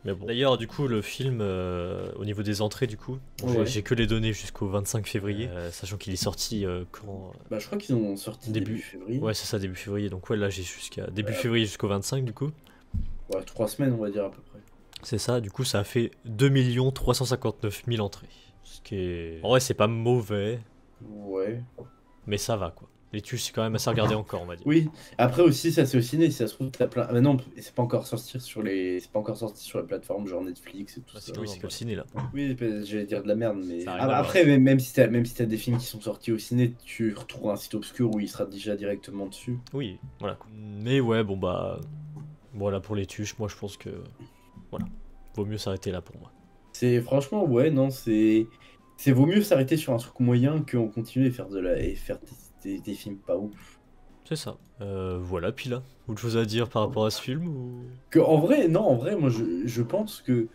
Mais bon. D'ailleurs, du coup, le film, au niveau des entrées, du coup, Ouais. j'ai que les données jusqu'au 25 février, sachant qu'il est sorti quand. Bah, je crois qu'ils ont sorti début février. Ouais, c'est ça, début février. Donc, ouais, là, j'ai jusqu'à début Ouais. février jusqu'au 25, du coup. Ouais, 3 semaines, on va dire à peu près. C'est ça, du coup, ça a fait 2 359 000 entrées. Ce qui est. En vrai, c'est pas mauvais, Ouais. mais ça va, quoi. Les tuches, c'est quand même assez regardé encore, on va dire. Oui. Après aussi, ça c'est au ciné. Si ça se trouve, t'as plein. Mais non, c'est pas encore sorti sur les. C'est pas encore sorti sur les plateformes genre Netflix et tout ça. Oui, c'est que le ciné, là. Oui, j'allais dire de la merde, mais Ça a rien à voir. après, même si t'as des films qui sont sortis au ciné, tu retrouves un site obscur où il sera déjà directement dessus. Oui, voilà. Mais ouais, bon, bah. Voilà pour les tuches, moi, je pense que. Voilà. Vaut mieux s'arrêter là pour moi. C'est franchement, ouais, non, c'est vaut mieux s'arrêter sur un truc moyen qu'on continue et faire et faire des films pas ouf. C'est ça. Voilà, puis là, autre chose à dire par rapport à ce film ou... En vrai, non, en vrai, moi je pense que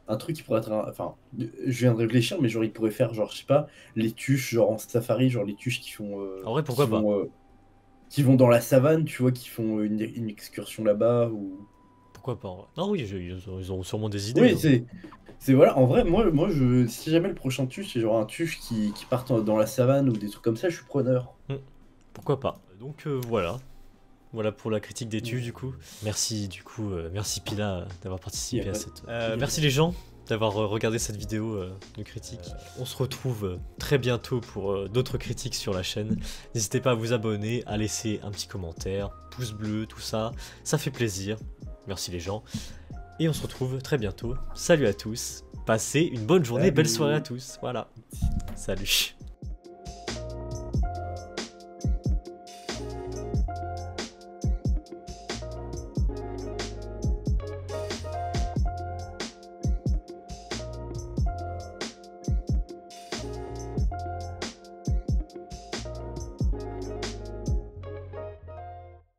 un truc qui pourrait être enfin, je viens de réfléchir, mais genre il pourrait faire genre, je sais pas, les tuches genre en safari, genre les tuches qui font En vrai, pourquoi pas? Qui vont dans la savane, tu vois, qui font une excursion là-bas ou. Pourquoi pas en vrai? Non, oui, ils ont sûrement des idées. Oui, hein. c'est voilà, en vrai, moi si jamais le prochain tuche, c'est genre un tuche qui part dans la savane ou des trucs comme ça, je suis preneur. Pourquoi pas? Donc voilà. Voilà pour la critique des tuches du coup. Merci du coup, merci Pila d'avoir participé à cette... merci les gens d'avoir regardé cette vidéo de critique. On se retrouve très bientôt pour d'autres critiques sur la chaîne. N'hésitez pas à vous abonner, à laisser un petit commentaire, pouce bleu, tout ça. Ça fait plaisir. Merci les gens. Et on se retrouve très bientôt. Salut à tous. Passez une bonne journée, Salut. belle soirée à tous. Voilà. Salut.